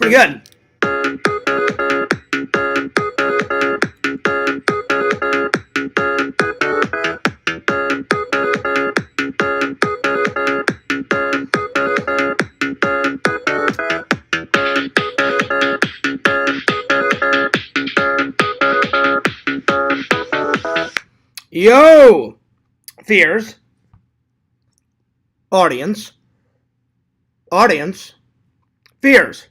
Pretty good. Yo, fears, audience, fears.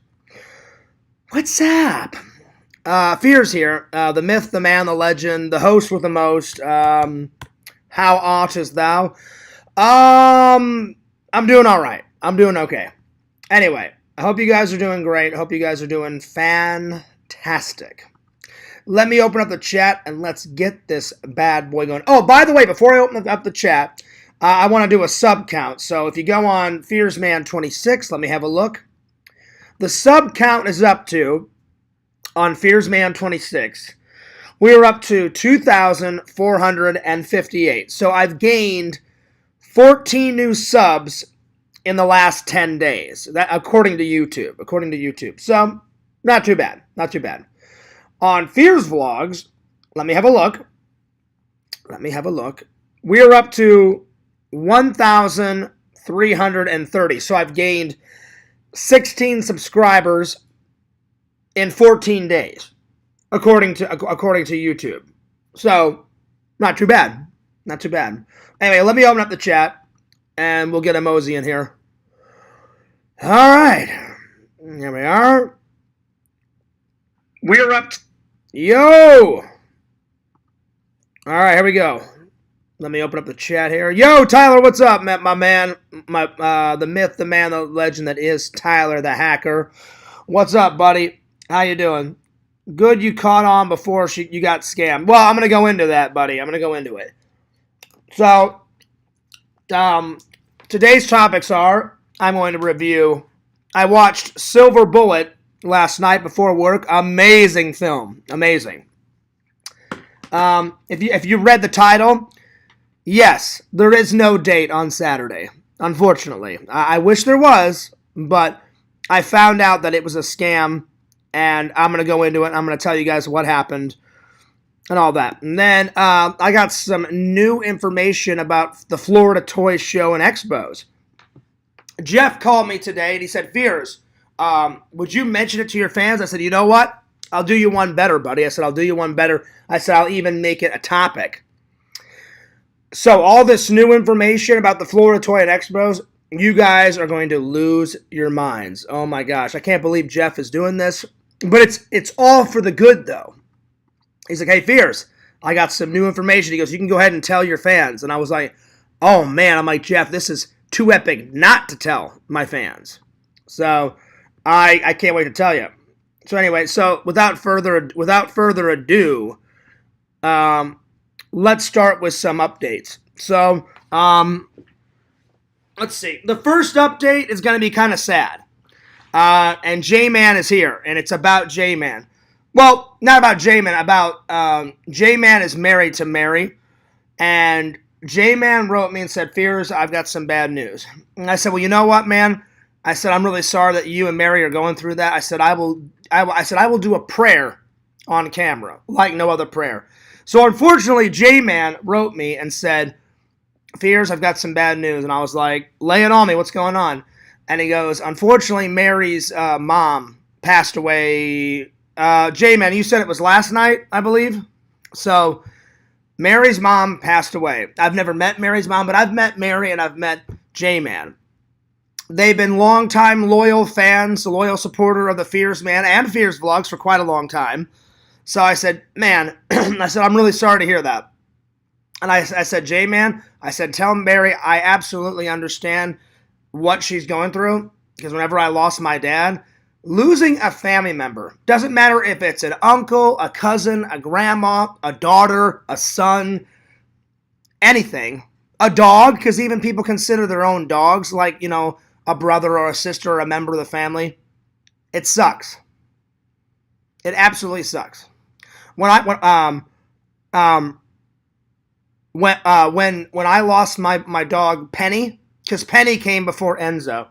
What's up? Fears here. The myth, the man, the legend, the host with the most. How artist thou? I'm doing all right. I'm doing okay. Anyway, I hope you guys are doing great. I hope you guys are doing fantastic. Let me open up the chat and let's get this bad boy going. Oh, by the way, before I open up the chat, I want to do a sub count. So if you go on FearsMan26, let me have a look. The sub count is up to, on FearsMan26, we are up to 2,458. So I've gained 14 new subs in the last 10 days, that according to YouTube. So not too bad. On Fears Vlogs, let me have a look. We are up to 1,330. So I've gained 16 subscribers in 14 days, according to YouTube. So not too bad. Anyway, let me open up the chat, and we'll get a mosey in here. All right, here we are. We're up. Yo! All right, here we go. Let me open up the chat here. Yo, Tyler, what's up, my man? The myth, the man, the legend that is Tyler the hacker. What's up, buddy? How you doing? Good you caught on before you got scammed. Well, I'm going to go into that, buddy. I'm going to go into it. So, today's topics are, I'm going to review, I watched Silver Bullet last night before work. Amazing film. Amazing. If you read the title, yes, there is no date on Saturday, unfortunately. I wish there was, but I found out that it was a scam, and I'm going to go into it. I'm going to tell you guys what happened and all that. And then I got some new information about the Florida Toy Show and Expos. Jeff called me today, and he said, Fears, would you mention it to your fans? I said, you know what? I'll do you one better, buddy. I said, I'll do you one better. I said, I'll even make it a topic. So all this new information about the Florida Toy and Expos, you guys are going to lose your minds. Oh my gosh, I can't believe Jeff is doing this. But it's all for the good, though. He's like, hey, Fears, I got some new information. He goes, you can go ahead and tell your fans. And I was like, oh man, I'm like, Jeff, this is too epic not to tell my fans. So I can't wait to tell you. So anyway, so without further ado, let's start with some updates. So let's see. The first update is going to be kind of sad. And J-Man is here, and it's about J-Man. Well, not about J-Man, about J-Man is married to Mary, and J-Man wrote me and said, Fears, I've got some bad news. And I said, well, you know what, man? I said, I'm really sorry that you and Mary are going through that. I said, I will do a prayer on camera, like no other prayer. So unfortunately, J-Man wrote me and said, Fears, I've got some bad news. And I was like, lay it on me, what's going on? And he goes, unfortunately, Mary's mom passed away. J-Man, you said it was last night, I believe? So Mary's mom passed away. I've never met Mary's mom, but I've met Mary and I've met J-Man. They've been longtime loyal fans, loyal supporter of the Fears Man and Fears Vlogs for quite a long time. So I said, man, I said, I'm really sorry to hear that. And I said, J-Man, I said, tell Mary I absolutely understand what she's going through. Because whenever I lost my dad, losing a family member, doesn't matter if it's an uncle, a cousin, a grandma, a daughter, a son, anything. A dog, because even people consider their own dogs like, you know, a brother or a sister or a member of the family. It sucks. It absolutely sucks. When I lost my dog Penny, because Penny came before Enzo,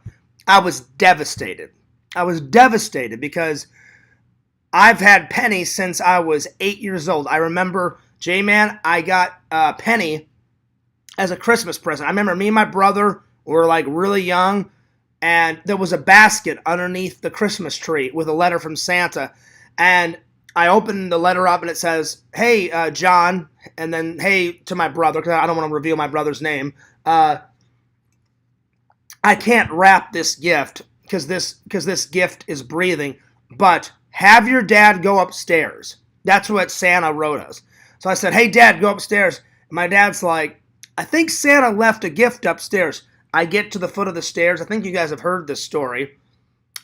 I was devastated. I was devastated because I've had Penny since I was 8 years old. I remember, J-Man, I got Penny as a Christmas present. I remember me and my brother were like really young, and there was a basket underneath the Christmas tree with a letter from Santa. And I opened the letter up and it says, "Hey, John," and then "Hey" to my brother, because I don't want to reveal my brother's name. I can't wrap this gift because this gift is breathing, but have your dad go upstairs. That's what Santa wrote us. So I said, "Hey, Dad, go upstairs." And my dad's like, "I think Santa left a gift upstairs." I get to the foot of the stairs. I think you guys have heard this story.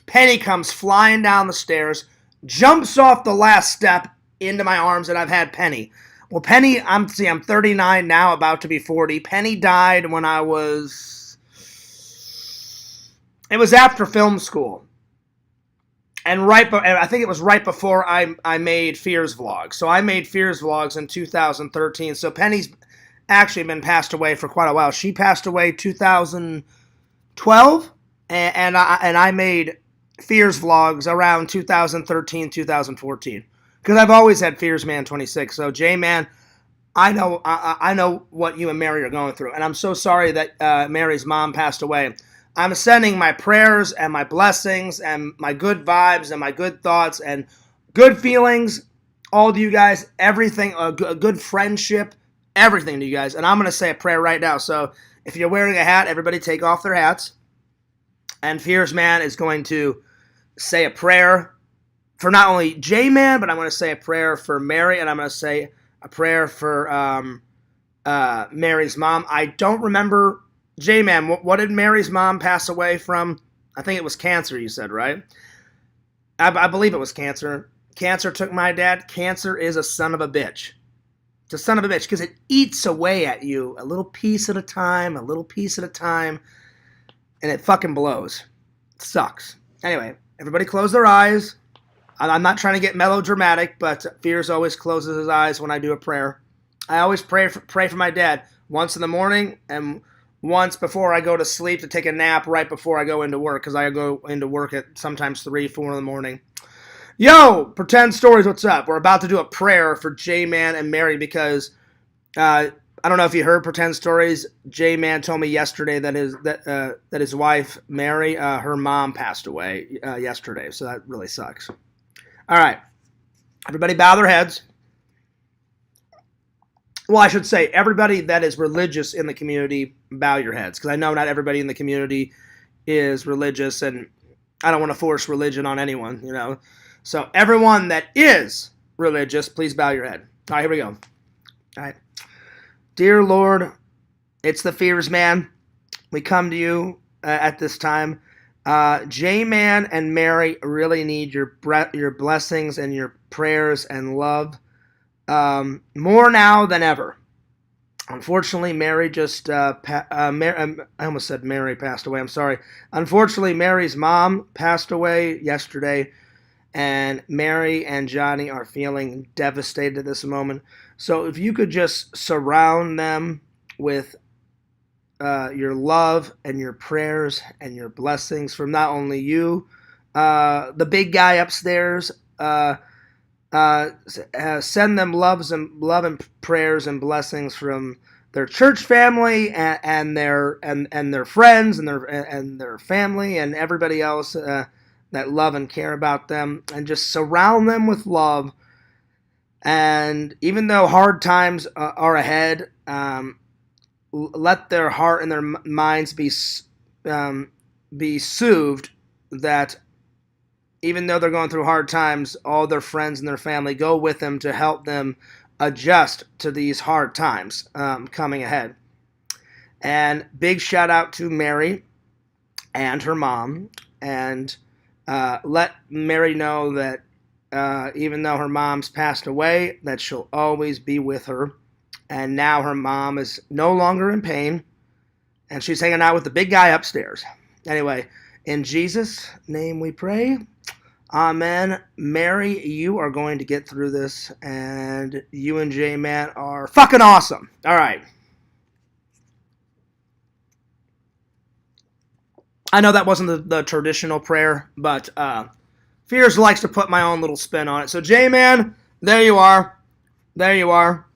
Penny comes flying down the stairs, jumps off the last step into my arms, and I've had Penny. Well, Penny, I'm 39 now, about to be 40. Penny died when it was after film school. And I think it was right before I made Fears Vlogs. So I made Fears Vlogs in 2013. So Penny's actually been passed away for quite a while. She passed away 2012, and I made Fears Vlogs around 2013, 2014. Because I've always had Fears Man 26. So J-Man, I know what you and Mary are going through. And I'm so sorry that Mary's mom passed away. I'm sending my prayers and my blessings and my good vibes and my good thoughts and good feelings, all to you guys, everything, a good friendship, everything to you guys. And I'm going to say a prayer right now. So if you're wearing a hat, everybody take off their hats. And Fears Man is going to say a prayer for not only J-Man, but I'm going to say a prayer for Mary, and I'm going to say a prayer for Mary's mom. I don't remember... J-Man, what did Mary's mom pass away from? I think it was cancer, you said, right? I believe it was cancer. Cancer took my dad. Cancer is a son of a bitch. It's a son of a bitch because it eats away at you a little piece at a time, and it fucking blows. It sucks. Anyway, everybody close their eyes. I'm not trying to get melodramatic, but Fears always closes his eyes when I do a prayer. I always pray for my dad once in the morning and once before I go to sleep to take a nap right before I go into work, because I go into work at sometimes 3, 4 in the morning. Yo, Pretend Stories, what's up? We're about to do a prayer for J-Man and Mary because I don't know if you heard Pretend Stories. J-Man told me yesterday that his wife, Mary, her mom passed away yesterday, so that really sucks. All right, everybody bow their heads. Well, I should say, everybody that is religious in the community, bow your heads. Because I know not everybody in the community is religious, and I don't want to force religion on anyone, you know. So everyone that is religious, please bow your head. All right, here we go. All right. Dear Lord, it's the Fears Man. We come to you at this time. J-Man and Mary really need your blessings and your prayers and love. More now than ever. Unfortunately, Mary just, I almost said Mary passed away, I'm sorry. Unfortunately, Mary's mom passed away yesterday, and Mary and Johnny are feeling devastated at this moment. So if you could just surround them with your love and your prayers and your blessings from not only you, the big guy upstairs, send them love and prayers and blessings from their church family and their friends and their family and everybody else that love and care about them, and just surround them with love. And even though hard times are ahead, let their heart and their minds be soothed that even though they're going through hard times, all their friends and their family go with them to help them adjust to these hard times coming ahead. And big shout out to Mary and her mom. And let Mary know that even though her mom's passed away, that she'll always be with her. And now her mom is no longer in pain, and she's hanging out with the big guy upstairs. Anyway, in Jesus' name we pray. Amen. Mary, you are going to get through this, and you and J-Man are fucking awesome. All right. I know that wasn't the traditional prayer, but Fears likes to put my own little spin on it. So, J-Man, there you are. There you are.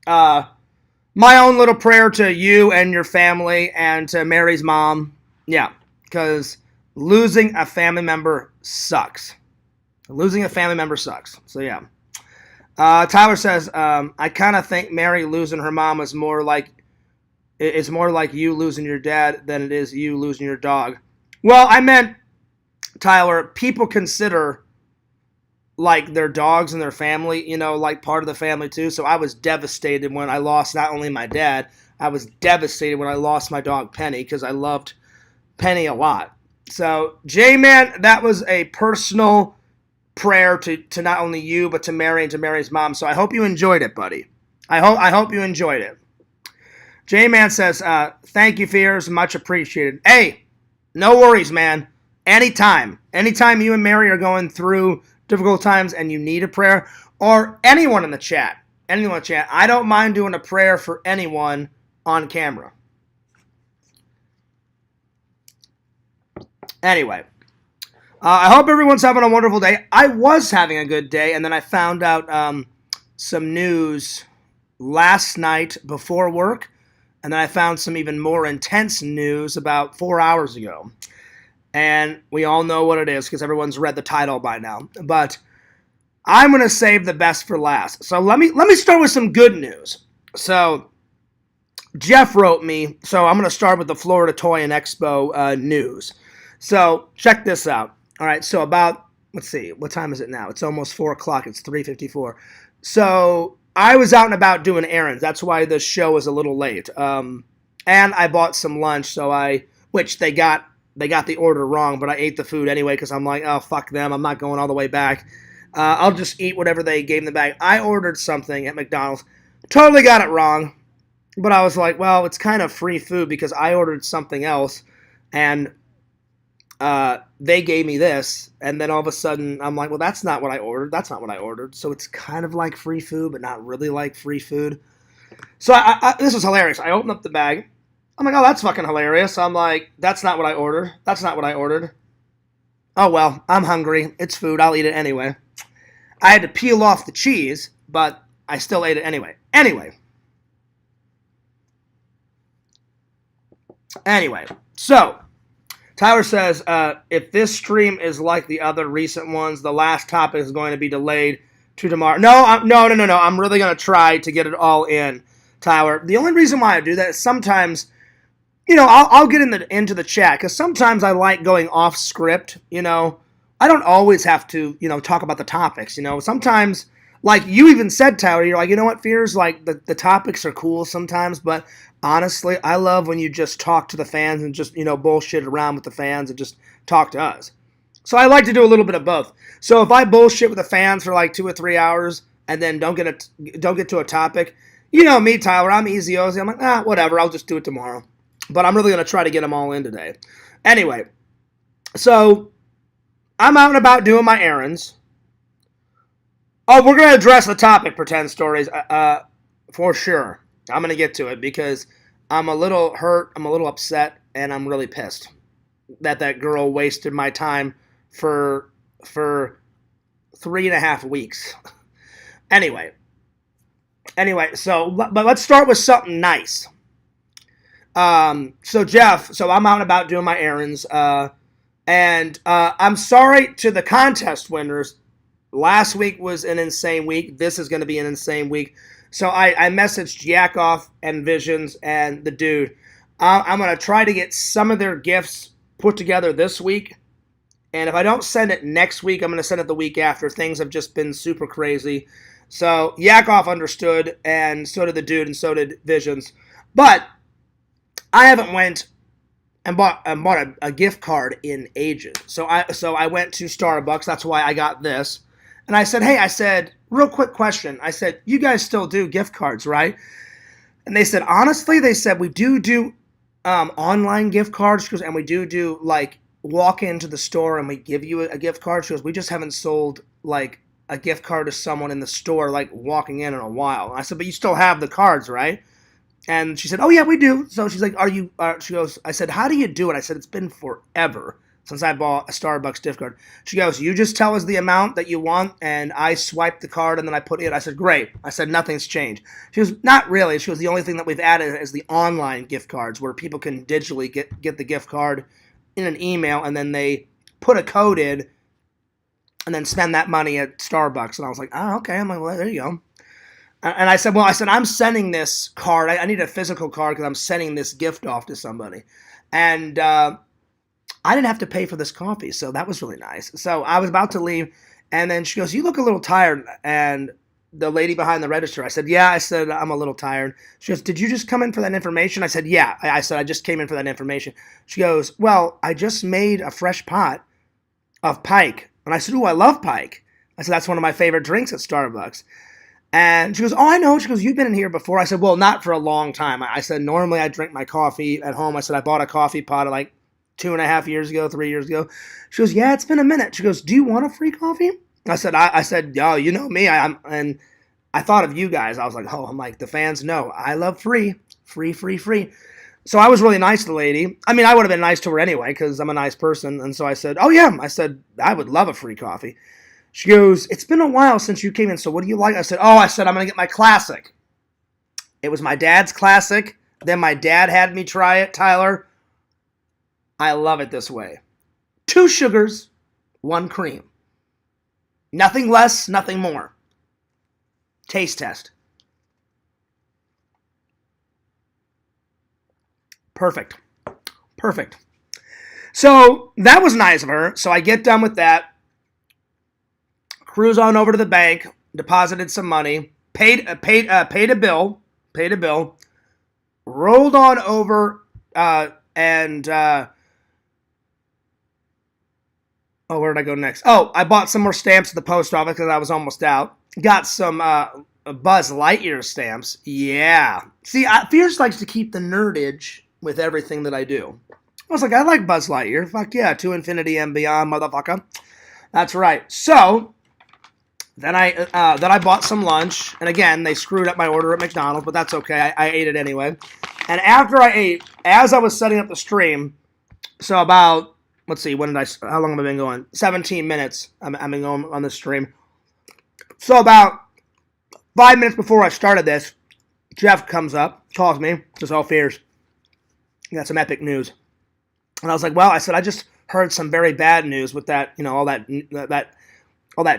My own little prayer to you and your family and to Mary's mom. Yeah, because losing a family member sucks. Losing a family member sucks. So, yeah. Tyler says, I kind of think Mary losing her mom is more like you losing your dad than it is you losing your dog. Well, I meant, Tyler, people consider like their dogs and their family, like part of the family too. So I was devastated when I lost not only my dad, I was devastated when I lost my dog Penny because I loved Penny a lot. So, J-Man, that was a personal prayer to not only you but to Mary and to Mary's mom. So I hope you enjoyed it, buddy. I hope you enjoyed it. J-Man says, thank you, Fears, much appreciated. Hey, no worries, man. Anytime you and Mary are going through difficult times and you need a prayer, or anyone in the chat, I don't mind doing a prayer for anyone on camera. Anyway, I hope everyone's having a wonderful day. I was having a good day, and then I found out some news last night before work, and then I found some even more intense news about 4 hours ago. And we all know what it is because everyone's read the title by now. But I'm going to save the best for last. So let me start with some good news. So Jeff wrote me. So I'm going to start with the Florida Toy and Expo news. So check this out. All right. So about, let's see, what time is it now? It's almost 4 o'clock. It's 3:54. So I was out and about doing errands. That's why the show is a little late. And I bought some lunch. Which they got the order wrong, but I ate the food anyway because I'm like, oh, fuck them. I'm not going all the way back. I'll just eat whatever they gave in the bag. I ordered something at McDonald's. Totally got it wrong. But I was like, well, it's kind of free food because I ordered something else. And they gave me this. And then all of a sudden, I'm like, well, that's not what I ordered. So it's kind of like free food, but not really like free food. So this was hilarious. I opened up the bag. I'm like, oh, that's fucking hilarious. I'm like, that's not what I ordered. Oh, well, I'm hungry. It's food. I'll eat it anyway. I had to peel off the cheese, but I still ate it anyway. Anyway, so Tyler says, if this stream is like the other recent ones, the last topic is going to be delayed to tomorrow. No. I'm really going to try to get it all in, Tyler. The only reason why I do that is sometimes, I'll get into the chat because sometimes I like going off script. I don't always have to, talk about the topics. Sometimes, like you even said, Tyler, you're like, you know what, Fears, like the topics are cool sometimes, but honestly, I love when you just talk to the fans and just, bullshit around with the fans and just talk to us. So I like to do a little bit of both. So if I bullshit with the fans for like 2 or 3 hours and then don't get to a topic, me, Tyler, I'm easy Ozzy. I'm like, whatever, I'll just do it tomorrow. But I'm really going to try to get them all in today. Anyway, so I'm out and about doing my errands. Oh, we're going to address the topic, pretend stories, for sure. I'm going to get to it because I'm a little hurt, I'm a little upset, and I'm really pissed that girl wasted my time for 3.5 weeks. Anyway, so, but let's start with something nice. So Jeff, I'm out and about doing my errands, and I'm sorry to the contest winners. Last week was an insane week. This is going to be an insane week. So I messaged Yakov and Visions and the dude. I'm going to try to get some of their gifts put together this week. And if I don't send it next week, I'm going to send it the week after. Things have just been super crazy. So Yakov understood, and so did the dude, and so did Visions. But I haven't went and bought a gift card in ages. So I went to Starbucks. That's why I got this. And I said, real quick question. I said, you guys still do gift cards, right? And they said, honestly, we do online gift cards, and we do like walk into the store and we give you a gift card. She goes, we just haven't sold like a gift card to someone in the store, like walking in a while. And I said, but you still have the cards, right? And she said, oh, yeah, we do. So she's like, she goes, I said, how do you do it? I said, it's been forever since I bought a Starbucks gift card. She goes, you just tell us the amount that you want, and I swipe the card, and then I put it. I said, great. I said, nothing's changed. She goes, not really. She goes, the only thing that we've added is the online gift cards where people can digitally get the gift card in an email, and then they put a code in and then spend that money at Starbucks. And I was like, oh, okay. I'm like, well, there you go. And I said, I'm sending this card. I need a physical card because I'm sending this gift off to somebody. And I didn't have to pay for this coffee, so that was really nice. So I was about to leave, and then she goes, you look a little tired. And the lady behind the register, I said, yeah. I said, I'm a little tired. She goes, did you just come in for that information? I said, yeah. I said, I just came in for that information. She goes, well, I just made a fresh pot of Pike. And I said, ooh, I love Pike. I said, that's one of my favorite drinks at Starbucks. And she goes, oh, I know. She goes, you've been in here before. I said, well, not for a long time. I said, normally I drink my coffee at home. I said, I bought a coffee pot like 2.5 years ago, 3 years ago. She goes, yeah, it's been a minute. She goes, do you want a free coffee? I said, yo, you know me. And I thought of you guys. I was like, oh, I'm like, the fans know I love free. So I was really nice to the lady. I mean, I would have been nice to her anyway because I'm a nice person. And so I said, oh, yeah. I said, I would love a free coffee. She goes, it's been a while since you came in, so what do you like? I said, I'm going to get my classic. It was my dad's classic. Then my dad had me try it, Tyler. I love it this way. 2 sugars, 1 cream. Nothing less, nothing more. Taste test. Perfect. So that was nice of her. So I get done with that. Cruise on over to the bank, deposited some money, paid a bill, rolled on over, and where did I go next? Oh, I bought some more stamps at the post office because I was almost out. Got some Buzz Lightyear stamps. Yeah. See, Fierce likes to keep the nerdage with everything that I do. I was like, I like Buzz Lightyear. Fuck yeah, to infinity and beyond, motherfucker. That's right. So then I bought some lunch, and again, they screwed up my order at McDonald's, but that's okay. I ate it anyway. And after I ate, as I was setting up the stream, so about, let's see, how long have I been going? 17 minutes I've been going on this stream. So about 5 minutes before I started this, Jeff comes up, calls me, says, oh, Fears, you got some epic news. And I was like, well, I said, I just heard some very bad news with that, all that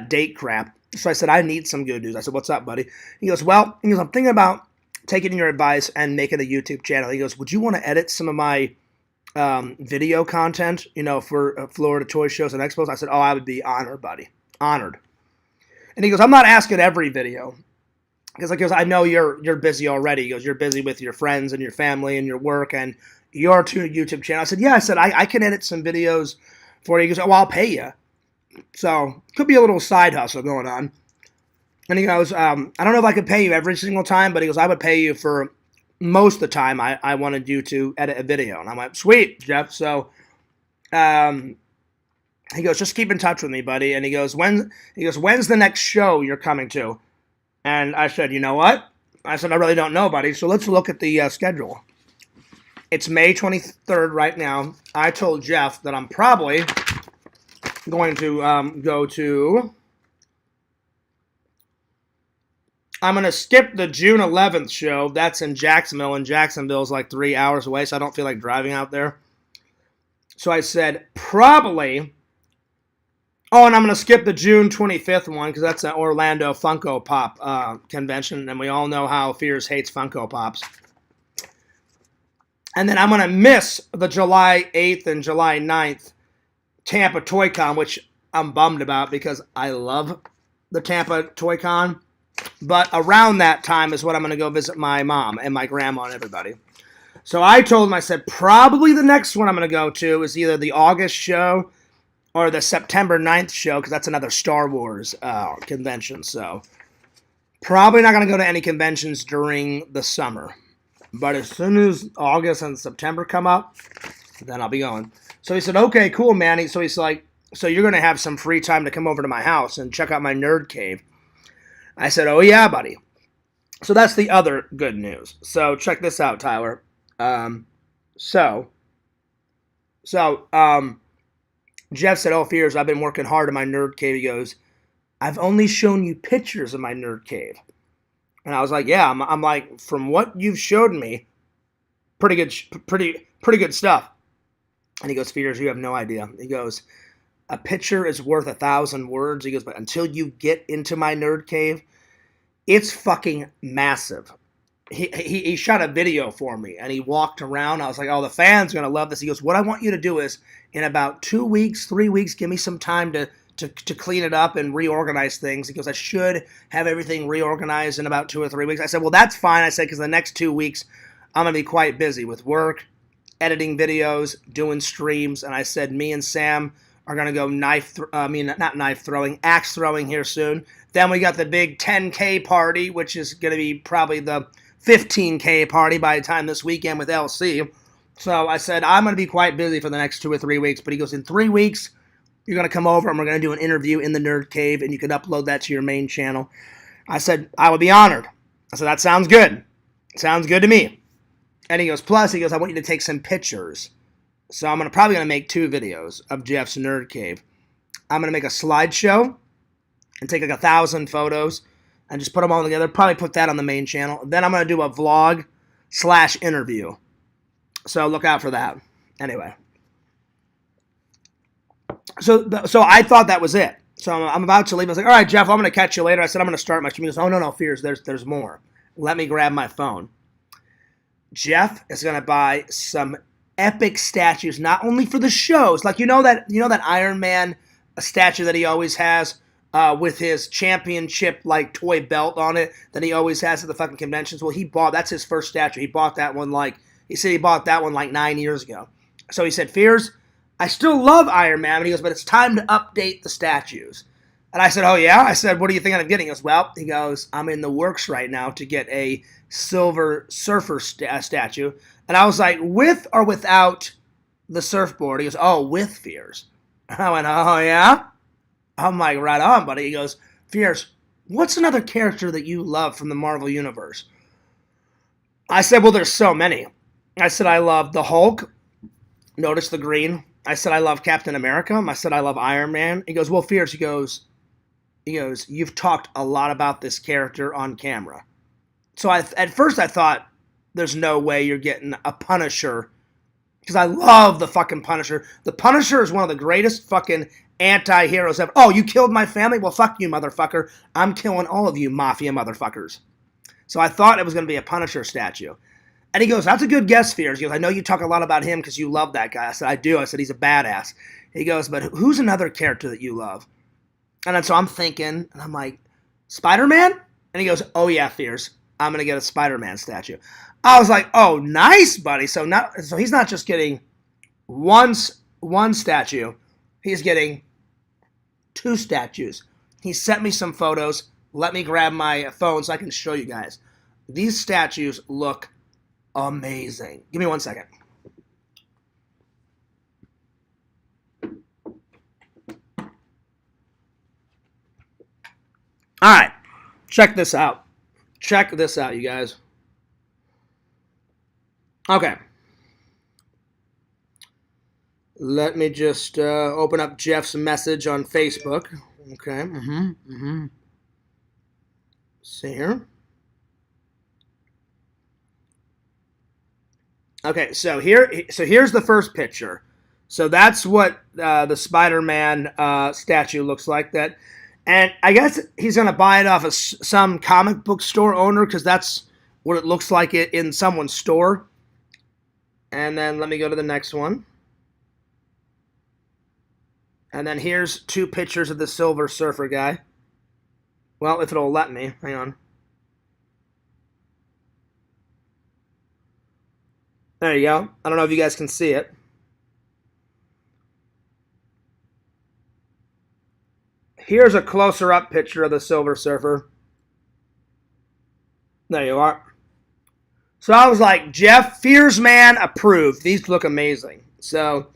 date crap. So I said, I need some good news. I said, what's up, buddy? He goes, I'm thinking about taking your advice and making a YouTube channel. He goes, would you want to edit some of my video content, for Florida Toy Shows and Expos? I said, oh, I would be honored, buddy. Honored. And he goes, I'm not asking every video. Because I know you're busy already. He goes, you're busy with your friends and your family and your work and your YouTube channel. I said, yeah. I said, I can edit some videos for you. He goes, oh, I'll pay you. So, could be a little side hustle going on. And he goes, I don't know if I could pay you every single time, but he goes, I would pay you for most of the time I wanted you to edit a video. And I'm like, sweet, Jeff. So, he goes, just keep in touch with me, buddy. And he goes, when's the next show you're coming to? And I said, you know what? I said, I really don't know, buddy. So let's look at the schedule. It's May 23rd right now. I told Jeff that I'm probably going to I'm going to skip the June 11th show. That's in Jacksonville, and Jacksonville's like 3 hours away, so I don't feel like driving out there. So I said probably. Oh, and I'm going to skip the June 25th one because that's an Orlando Funko Pop convention, and we all know how Fears hates Funko Pops. And then I'm going to miss the July 8th and July 9th Tampa Toy Con, which I'm bummed about because I love the Tampa Toy Con. But around that time is when I'm going to go visit my mom and my grandma and everybody. So I told him, I said, probably the next one I'm going to go to is either the August show or the September 9th show, because that's another Star Wars convention. So probably not going to go to any conventions during the summer. But as soon as August and September come up, then I'll be going. So he said, okay, cool, man. So he's like, so you're going to have some free time to come over to my house and check out my nerd cave. I said, oh, yeah, buddy. So that's the other good news. So check this out, Tyler. Um, so, so Jeff said, "Oh, Fears, I've been working hard in my nerd cave." He goes, "I've only shown you pictures of my nerd cave." And I was like, "Yeah." I'm like, "From what you've showed me, pretty good, pretty good stuff." And he goes, "Fears, you have no idea." He goes, "A picture is worth 1,000 words." He goes, "But until you get into my nerd cave, it's fucking massive." He shot a video for me and he walked around. I was like, "Oh, the fans are gonna love this." He goes, "What I want you to do is in about 2 weeks, 3 weeks, give me some time to clean it up and reorganize things." He goes, "I should have everything reorganized in about 2 or 3 weeks." I said, "Well, that's fine." I said, "Because the next 2 weeks I'm gonna be quite busy with work, editing videos, doing streams." And I said, "Me and Sam are gonna go axe throwing here soon." Then we got the big 10K party, which is gonna be probably the 15K party by the time this weekend with LC. So I said, I'm going to be quite busy for the next 2 or 3 weeks. But he goes, in 3 weeks, you're going to come over and we're going to do an interview in the Nerd Cave and you can upload that to your main channel. I said, I would be honored. I said, that sounds good. Sounds good to me. And he goes, plus, he goes, I want you to take some pictures. So I'm probably going to make 2 videos of Jeff's Nerd Cave. I'm going to make a slideshow and take like 1,000 photos and just put them all together. Probably put that on the main channel. Then I'm going to do a vlog/interview. So look out for that. Anyway. So I thought that was it. So I'm about to leave. I was like, all right, Jeff, I'm going to catch you later. I said, I'm going to start my stream. He goes, oh, no, Fears, there's more. Let me grab my phone. Jeff is going to buy some epic statues, not only for the shows. Like, you know that Iron Man statue that he always has with his championship like toy belt on it that he always has at the fucking conventions. Well, that's his first statue. He bought that one like 9 years ago. So he said, Fears, I still love Iron Man. And he goes, but it's time to update the statues. And I said, oh yeah? I said, what do you think I'm getting? He goes, I'm in the works right now to get a Silver Surfer statue. And I was like, with or without the surfboard? He goes, oh, with, Fears. I went, oh yeah? I'm like, right on, buddy. He goes, Fears, what's another character that you love from the Marvel Universe? I said, well, there's so many. I said, I love the Hulk. Notice the green. I said, I love Captain America. I said, I love Iron Man. He goes, well, Fears, he goes, you've talked a lot about this character on camera. So at first I thought, there's no way you're getting a Punisher. Because I love the fucking Punisher. The Punisher is one of the greatest fucking anti-heroes ever. Oh, you killed my family? Well, fuck you, motherfucker. I'm killing all of you mafia motherfuckers. So I thought it was going to be a Punisher statue. And he goes, that's a good guess, Fears. He goes, I know you talk a lot about him because you love that guy. I said, I do. I said, he's a badass. He goes, but who's another character that you love? And then so I'm thinking, and I'm like, Spider-Man? And he goes, oh yeah, Fears. I'm going to get a Spider-Man statue. I was like, oh, nice, buddy. So he's not just getting one statue. He's getting 2 statues. He sent me some photos. Let me grab my phone so I can show you guys. These statues look amazing. Give me 1 second. All right. Check this out. Check this out, you guys. Okay. Let me just open up Jeff's message on Facebook. Okay. See here. Okay, so here's the first picture. So that's what the Spider-Man statue looks like. And I guess he's gonna buy it off of some comic book store owner because that's what it looks like in someone's store. And then let me go to the next one. And then here's 2 pictures of the Silver Surfer guy. Well, if it'll let me. Hang on. There you go. I don't know if you guys can see it. Here's a closer up picture of the Silver Surfer. There you are. So I was like, Jeff, Fears Man approved. These look amazing. So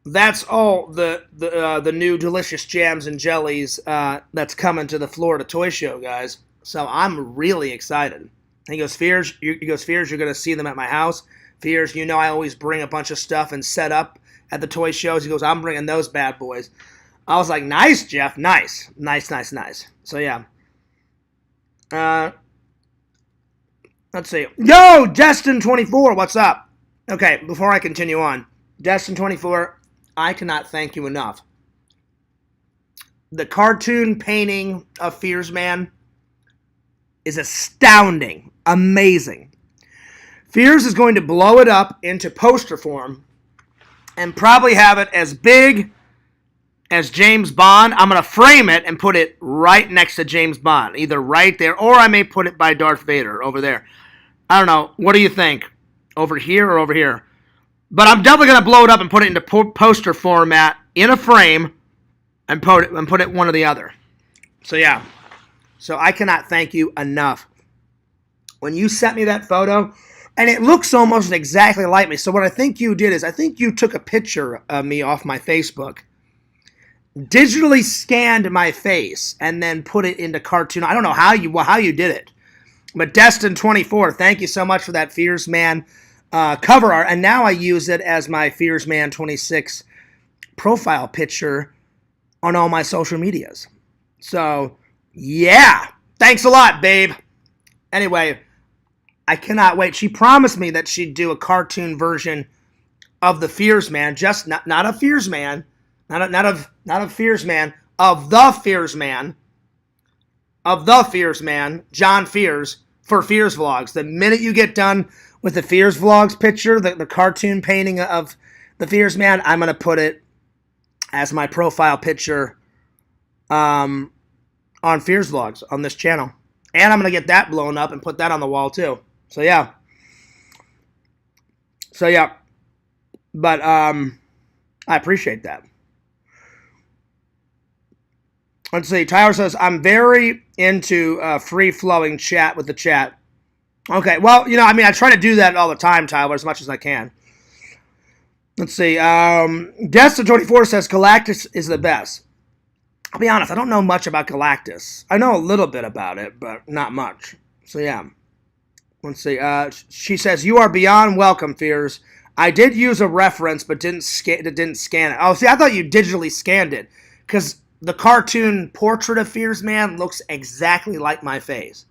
that's all the new delicious jams and jellies that's coming to the Florida Toy Show, guys. So I'm really excited. He goes, Fears, you're going to see them at my house. Fears, I always bring a bunch of stuff and set up at the toy shows. He goes, I'm bringing those bad boys. I was like, nice, Jeff, nice. So, yeah. Let's see. Yo, Destin24, what's up? Okay, before I continue on, Destin24, I cannot thank you enough. The cartoon painting of Fears Man is astounding, amazing. Fears is going to blow it up into poster form and probably have it as big as James Bond. I'm going to frame it and put it right next to James Bond, either right there, or I may put it by Darth Vader over there. I don't know. What do you think? Over here or over here? But I'm definitely going to blow it up and put it into poster format in a frame and put it one or the other. So, yeah. So, I cannot thank you enough. When you sent me that photo, and it looks almost exactly like me. So, what I think you did is, I think you took a picture of me off my Facebook, digitally scanned my face, and then put it into cartoon. I don't know how you did it. But Destin24, thank you so much for that Fears Man cover art. And now I use it as my Fears Man 26 profile picture on all my social medias. So, yeah. Thanks a lot, babe. Anyway, I cannot wait. She promised me that she'd do a cartoon version of the Fears Man. Just not a Fears Man. Not of Fears Man. Of the Fears Man. Of the Fears Man. John Fears. For Fears Vlogs. The minute you get done with the Fears Vlogs picture, the cartoon painting of the Fears Man, I'm going to put it as my profile picture on Fears Vlogs on this channel. And I'm going to get that blown up and put that on the wall too. So, yeah. But I appreciate that. Let's see. Tyler says, I'm very into free-flowing chat with the chat. Okay, well, I try to do that all the time, Tyler, as much as I can. Let's see. Destin24 says, Galactus is the best. I'll be honest, I don't know much about Galactus. I know a little bit about it, but not much. So, yeah. Let's see. She says, you are beyond welcome, Fears. I did use a reference, but didn't scan it. Oh, see, I thought you digitally scanned it, because the cartoon portrait of Fears Man looks exactly like my face.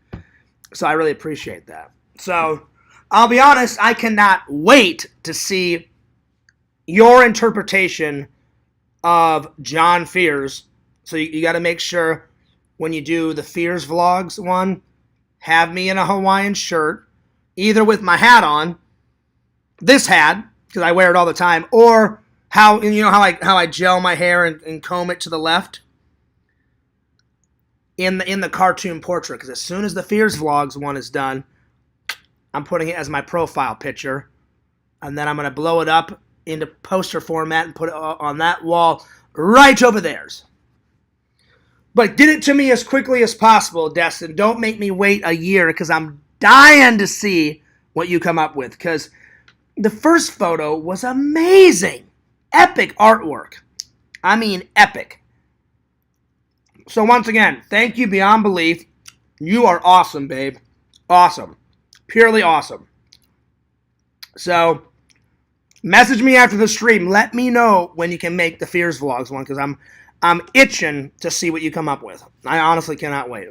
So I really appreciate that. So, I'll be honest, I cannot wait to see your interpretation of John Fears. So you got to make sure when you do the Fears Vlogs one, have me in a Hawaiian shirt, either with my hat on, this hat, because I wear it all the time, or how I gel my hair and comb it to the left in the cartoon portrait. Because as soon as the Fears Vlogs one is done, I'm putting it as my profile picture, and then I'm going to blow it up into poster format and put it on that wall right over theirs. But get it to me as quickly as possible, Destin. Don't make me wait a year, because I'm dying to see what you come up with. Because the first photo was amazing. Epic artwork. I mean, epic. So once again, thank you beyond belief. You are awesome, babe. Awesome. Purely awesome. So, message me after the stream. Let me know when you can make the Fears Vlogs one, because I'm itching to see what you come up with. I honestly cannot wait.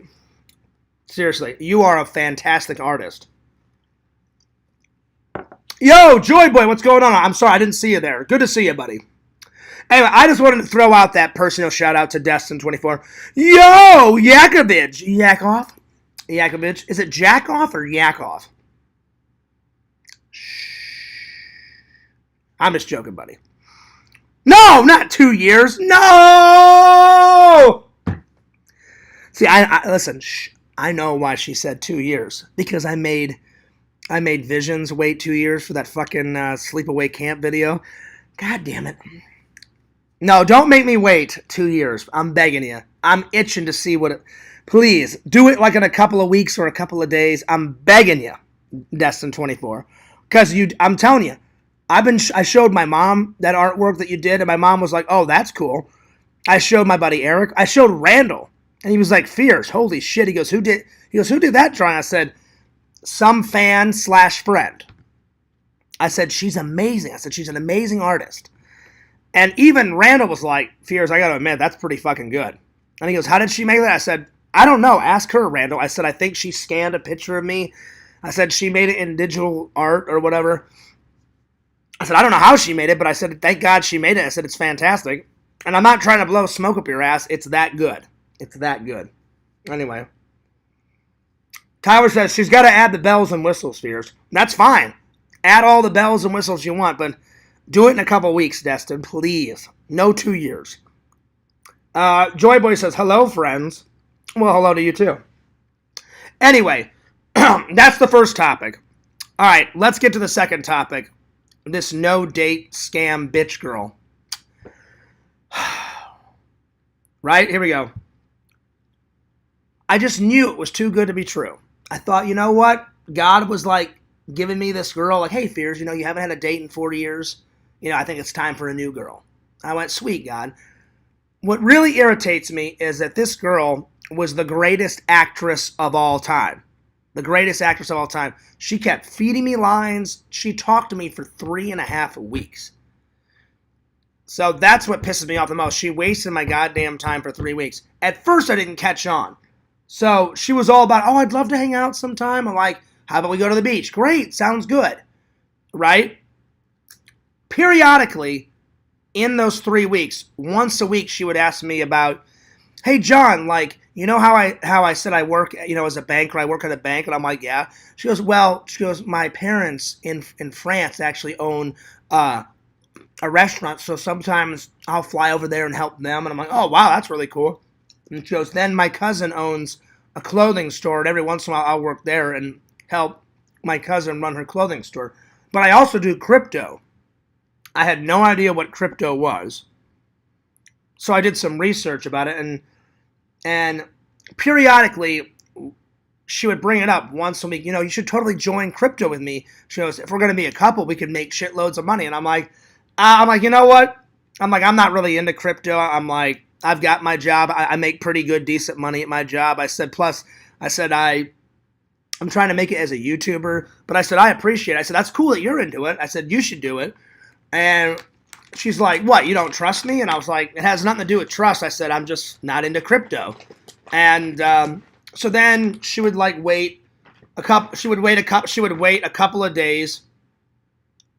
Seriously, you are a fantastic artist. Yo, Joy Boy, what's going on? I'm sorry, I didn't see you there. Good to see you, buddy. Anyway, I just wanted to throw out that personal shout out to Destin24. Yo, Yakovich. Yakovich. Is it Jack off or Yak off? Shh. I'm just joking, buddy. No, not 2 years. No! See, I listen, I know why she said 2 years. Because I made Visions wait 2 years for that fucking sleepaway camp video. God damn it. No, don't make me wait 2 years. I'm begging you. I'm itching to see what it... Please, do it like in a couple of weeks or a couple of days. I'm begging you, Destin24. Because I'm telling you, I showed my mom that artwork that you did, and my mom was like, oh, that's cool. I showed my buddy Eric. I showed Randall. And he was like, Fierce, holy shit. He goes, who did that drawing? I said, some fan / friend. I said, she's amazing. I said, she's an amazing artist. And even Randall was like, Fierce, I gotta admit, that's pretty fucking good. And he goes, how did she make that? I said, I don't know. Ask her, Randall. I said, I think she scanned a picture of me. I said, she made it in digital art or whatever. I said, I don't know how she made it, but I said, thank God she made it. I said, it's fantastic. And I'm not trying to blow smoke up your ass. It's that good. It's that good. Anyway. Tyler says, she's got to add the bells and whistles, Fierce. That's fine. Add all the bells and whistles you want, but do it in a couple weeks, Destin, please. No 2 years. Joyboy says, hello, friends. Well, hello to you, too. Anyway, that's the first topic. All right, let's get to the second topic. This no-date scam bitch girl. Right? Here we go. I just knew it was too good to be true. I thought, you know what? God was like giving me this girl, like, hey, Fears, you haven't had a date in 40 years. I think it's time for a new girl. I went, sweet, God. What really irritates me is that this girl was the greatest actress of all time. The greatest actress of all time. She kept feeding me lines. She talked to me for 3.5 weeks. So that's what pisses me off the most. She wasted my goddamn time for 3 weeks. At first, I didn't catch on. So she was all about, oh, I'd love to hang out sometime. I'm like, how about we go to the beach? Great, sounds good. Right? Periodically, in those 3 weeks, once a week, she would ask me about, hey, John, like, how I said I work, as a banker, I work at a bank, and I'm like, yeah. She goes, my parents in France actually own a restaurant, so sometimes I'll fly over there and help them, and I'm like, oh, wow, that's really cool. And she goes, then my cousin owns a clothing store, and every once in a while I'll work there and help my cousin run her clothing store. But I also do crypto. I had no idea what crypto was. So I did some research about it, and periodically she would bring it up once a week. You should totally join crypto with me. She goes, if we're going to be a couple, we can make shitloads of money. And I'm like, you know what? I'm like, I'm not really into crypto. I'm like, I've got my job. I make pretty good, decent money at my job. I said, I'm trying to make it as a YouTuber. But I said, I appreciate it. I said, that's cool that you're into it. I said, you should do it. And she's like, what, you don't trust me? And I was like, it has nothing to do with trust. I said, I'm just not into crypto. And so then she would wait a couple of days.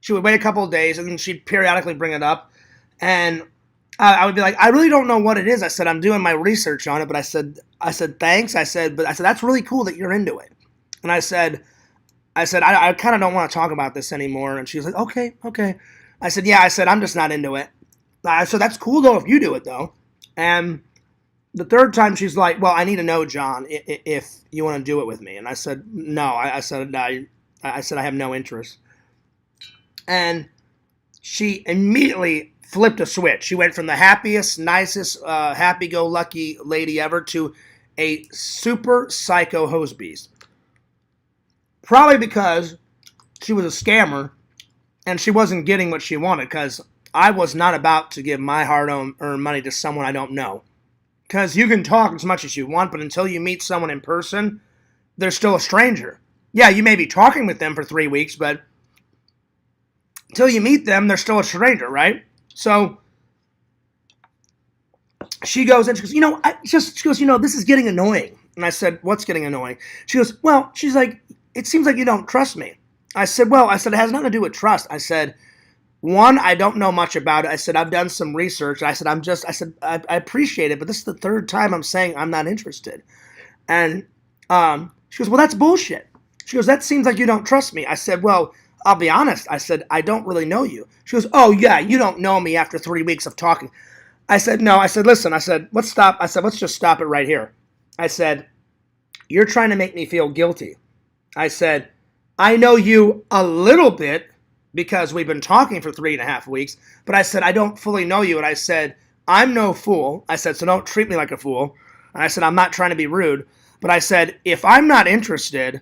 She would wait a couple of days, and then she'd periodically bring it up. And I would be like, I really don't know what it is. I said, I'm doing my research on it. But I said, thanks. I said, that's really cool that you're into it. And I said, I kind of don't want to talk about this anymore. And she was like, okay. I said, yeah. I said, I'm just not into it. I said, that's cool, though, if you do it, though. And the third time, she's like, well, I need to know, John, if you want to do it with me. And I said, no. I said, I have no interest. And she immediately flipped a switch. She went from the happiest, nicest, happy-go-lucky lady ever to a super psycho hose beast. Probably because she was a scammer and she wasn't getting what she wanted, because I was not about to give my hard-earned money to someone I don't know. Because you can talk as much as you want, but until you meet someone in person, they're still a stranger. Yeah, you may be talking with them for 3 weeks, but until you meet them, they're still a stranger, right? So she goes and she goes, this is getting annoying. And I said, what's getting annoying? She goes, well, she's like, it seems like you don't trust me. I said, it has nothing to do with trust. I said, one, I don't know much about it. I said, I've done some research. I said, I appreciate it, but this is the third time I'm saying I'm not interested. And she goes, well, that's bullshit. She goes, that seems like you don't trust me. I said, well, I'll be honest. I said, I don't really know you. She goes, oh, yeah, you don't know me after 3 weeks of talking. I said, no. I said, listen. I said, let's stop. I said, let's just stop it right here. I said, you're trying to make me feel guilty. I said, I know you a little bit because we've been talking for 3.5 weeks, but I said, I don't fully know you. And I said, I'm no fool. I said, so don't treat me like a fool. And I said, I'm not trying to be rude. But I said, if I'm not interested,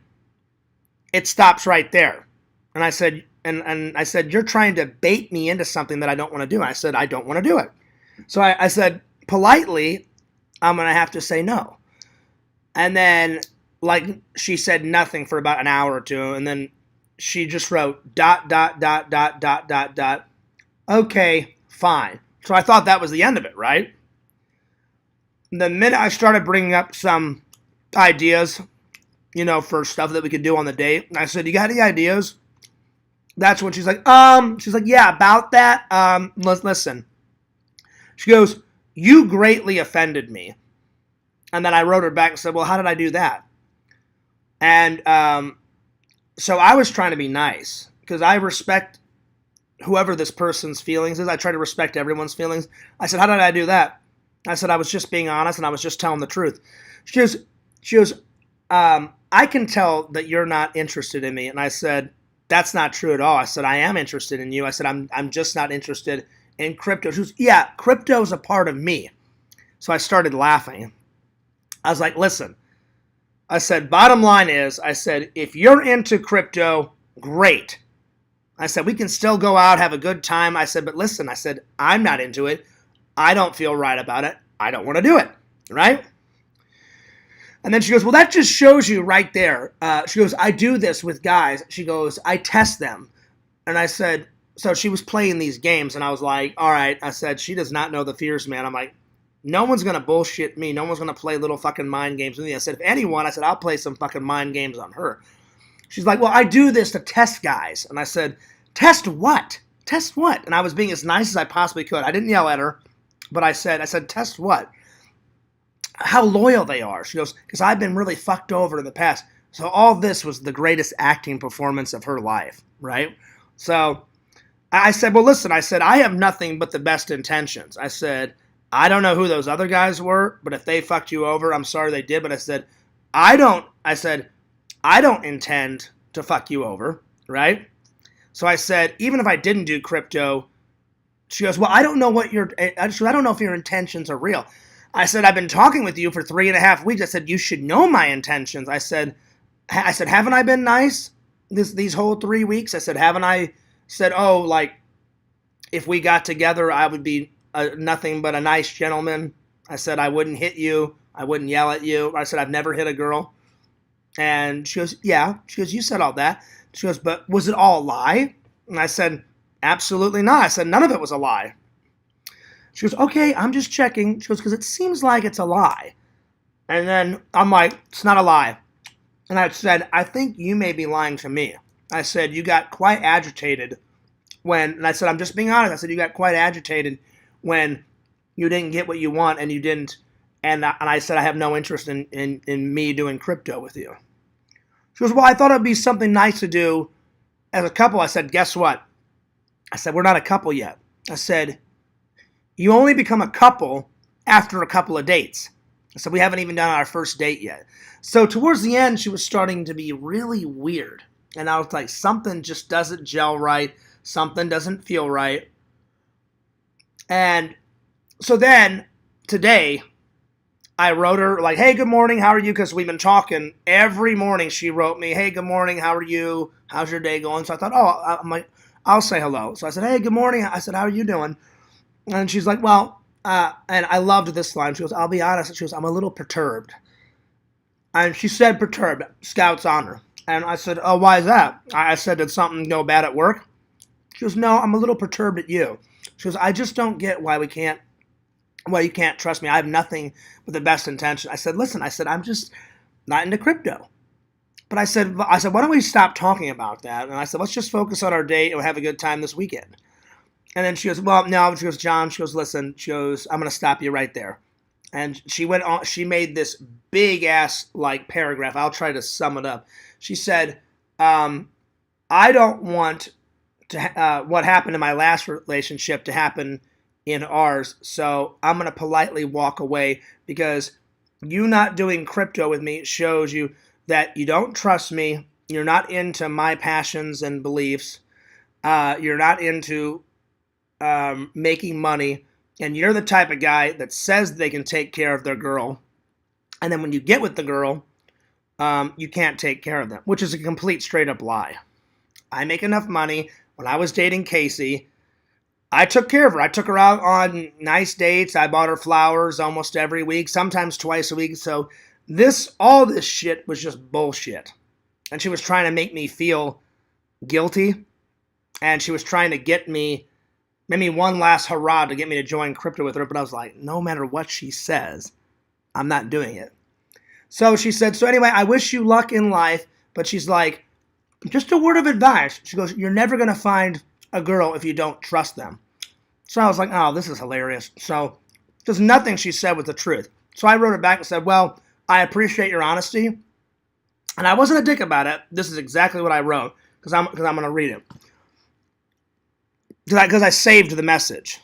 it stops right there. And I said, and I said, you're trying to bait me into something that I don't want to do. And I said, I don't want to do it. So I said, politely, I'm going to have to say no. And then, like, she said nothing for about an hour or two, and then she just wrote ... Okay, fine. So I thought that was the end of it, right? The minute I started bringing up some ideas, for stuff that we could do on the date, I said, "You got any ideas?" That's when she's like, yeah, about that. Listen. She goes, "You greatly offended me." And then I wrote her back and said, "Well, how did I do that?" And so I was trying to be nice because I respect whoever this person's feelings is. I try to respect everyone's feelings. I said, "How did I do that?" I said, "I was just being honest and I was just telling the truth." She goes, "I can tell that you're not interested in me." And I said, "That's not true at all." I said, "I am interested in you." I said, I'm just not interested in crypto." She goes, "Yeah, crypto's a part of me." So I started laughing. I was like, "Listen," I said, "bottom line is," I said, "if you're into crypto, great." I said, "We can still go out, have a good time." I said, "But listen," I said, "I'm not into it. I don't feel right about it. I don't want to do it." Right? And then she goes, "Well, that just shows you right there." She goes, "I do this with guys." She goes, "I test them." And I said, so she was playing these games, and I was like, all right. I said, "She does not know the fears, man." I'm like, no one's going to bullshit me. No one's going to play little fucking mind games with me. I said, if anyone, I said, I'll play some fucking mind games on her. She's like, "Well, I do this to test guys." And I said, "Test what? Test what?" And I was being as nice as I possibly could. I didn't yell at her, but I said, "Test what?" "How loyal they are." She goes, "Because I've been really fucked over in the past." So all this was the greatest acting performance of her life, right? So I said, "Well, listen," I said, "I have nothing but the best intentions." I said, "I don't know who those other guys were, but if they fucked you over, I'm sorry they did." But I said, I don't intend to fuck you over, right? So I said, even if I didn't do crypto, she goes, "Well, I don't know what I don't know if your intentions are real." I said, "I've been talking with you for 3.5 weeks. I said, you should know my intentions." I said, "Haven't I been nice these whole 3 weeks?" I said, "Haven't I said, oh, like, if we got together, I would be nothing but a nice gentleman?" I said, "I wouldn't hit you. I wouldn't yell at you." I said, "I've never hit a girl." And she goes, "Yeah." She goes, "You said all that." She goes, "But was it all a lie?" And I said, "Absolutely not." I said, "None of it was a lie." She goes, "Okay, I'm just checking." She goes, "Because it seems like it's a lie." And then I'm like, "It's not a lie." And I said, "I think you may be lying to me." I said, "You got quite agitated and I said, I'm just being honest. I said, you got quite agitated when you didn't get what you want and you didn't." And I said, "I have no interest in me doing crypto with you." She goes, "Well, I thought it would be something nice to do as a couple." I said, "Guess what?" I said, "We're not a couple yet." I said, "You only become a couple after a couple of dates." I said, "We haven't even done our first date yet." So towards the end, she was starting to be really weird. And I was like, something just doesn't gel right. Something doesn't feel right. And so then today, I wrote her like, "Hey, good morning. How are you?" Because we've been talking every morning. She wrote me, "Hey, good morning. How are you? How's your day going?" So I thought, I'm like, I'll say hello. So I said, "Hey, good morning." I said, "How are you doing?" And she's like, "Well," and I loved this line. She goes, "I'll be honest." She goes, "I'm a little perturbed." And she said perturbed, Scout's honor. And I said, "Oh, why is that?" I said, "Did something go bad at work?" She goes, "No, I'm a little perturbed at you." She goes, "I just don't get why you can't trust me. I have nothing but the best intention." I said, "Listen," I said, "I'm just not into crypto." But I said, "Why don't we stop talking about that?" And I said, "Let's just focus on our date and we'll have a good time this weekend." And then she goes, "Well, no." She goes, "John," she goes, "Listen," she goes, "I'm going to stop you right there." And she went on, she made this big ass like paragraph. I'll try to sum it up. She said, "I don't want what happened in my last relationship to happen in ours. So I'm going to politely walk away because you not doing crypto with me shows you that you don't trust me. You're not into my passions and beliefs. You're not into making money. And you're the type of guy that says they can take care of their girl. And then when you get with the girl, you can't take care of them," which is a complete straight up lie. I make enough money. When I was dating Casey, I took care of her. I took her out on nice dates. I bought her flowers almost every week, sometimes twice a week. So all this shit was just bullshit. And she was trying to make me feel guilty. And she was trying to get me, maybe one last hurrah to get me to join crypto with her. But I was like, no matter what she says, I'm not doing it. So she said, so anyway, I wish you luck in life. But she's like, just a word of advice. She goes, you're never going to find a girl if you don't trust them. So I was like, oh, this is hilarious. So just nothing she said was the truth. So I wrote it back and said, well, I appreciate your honesty. And I wasn't a dick about it. This is exactly what I wrote because I'm going to read it. Because I saved the message.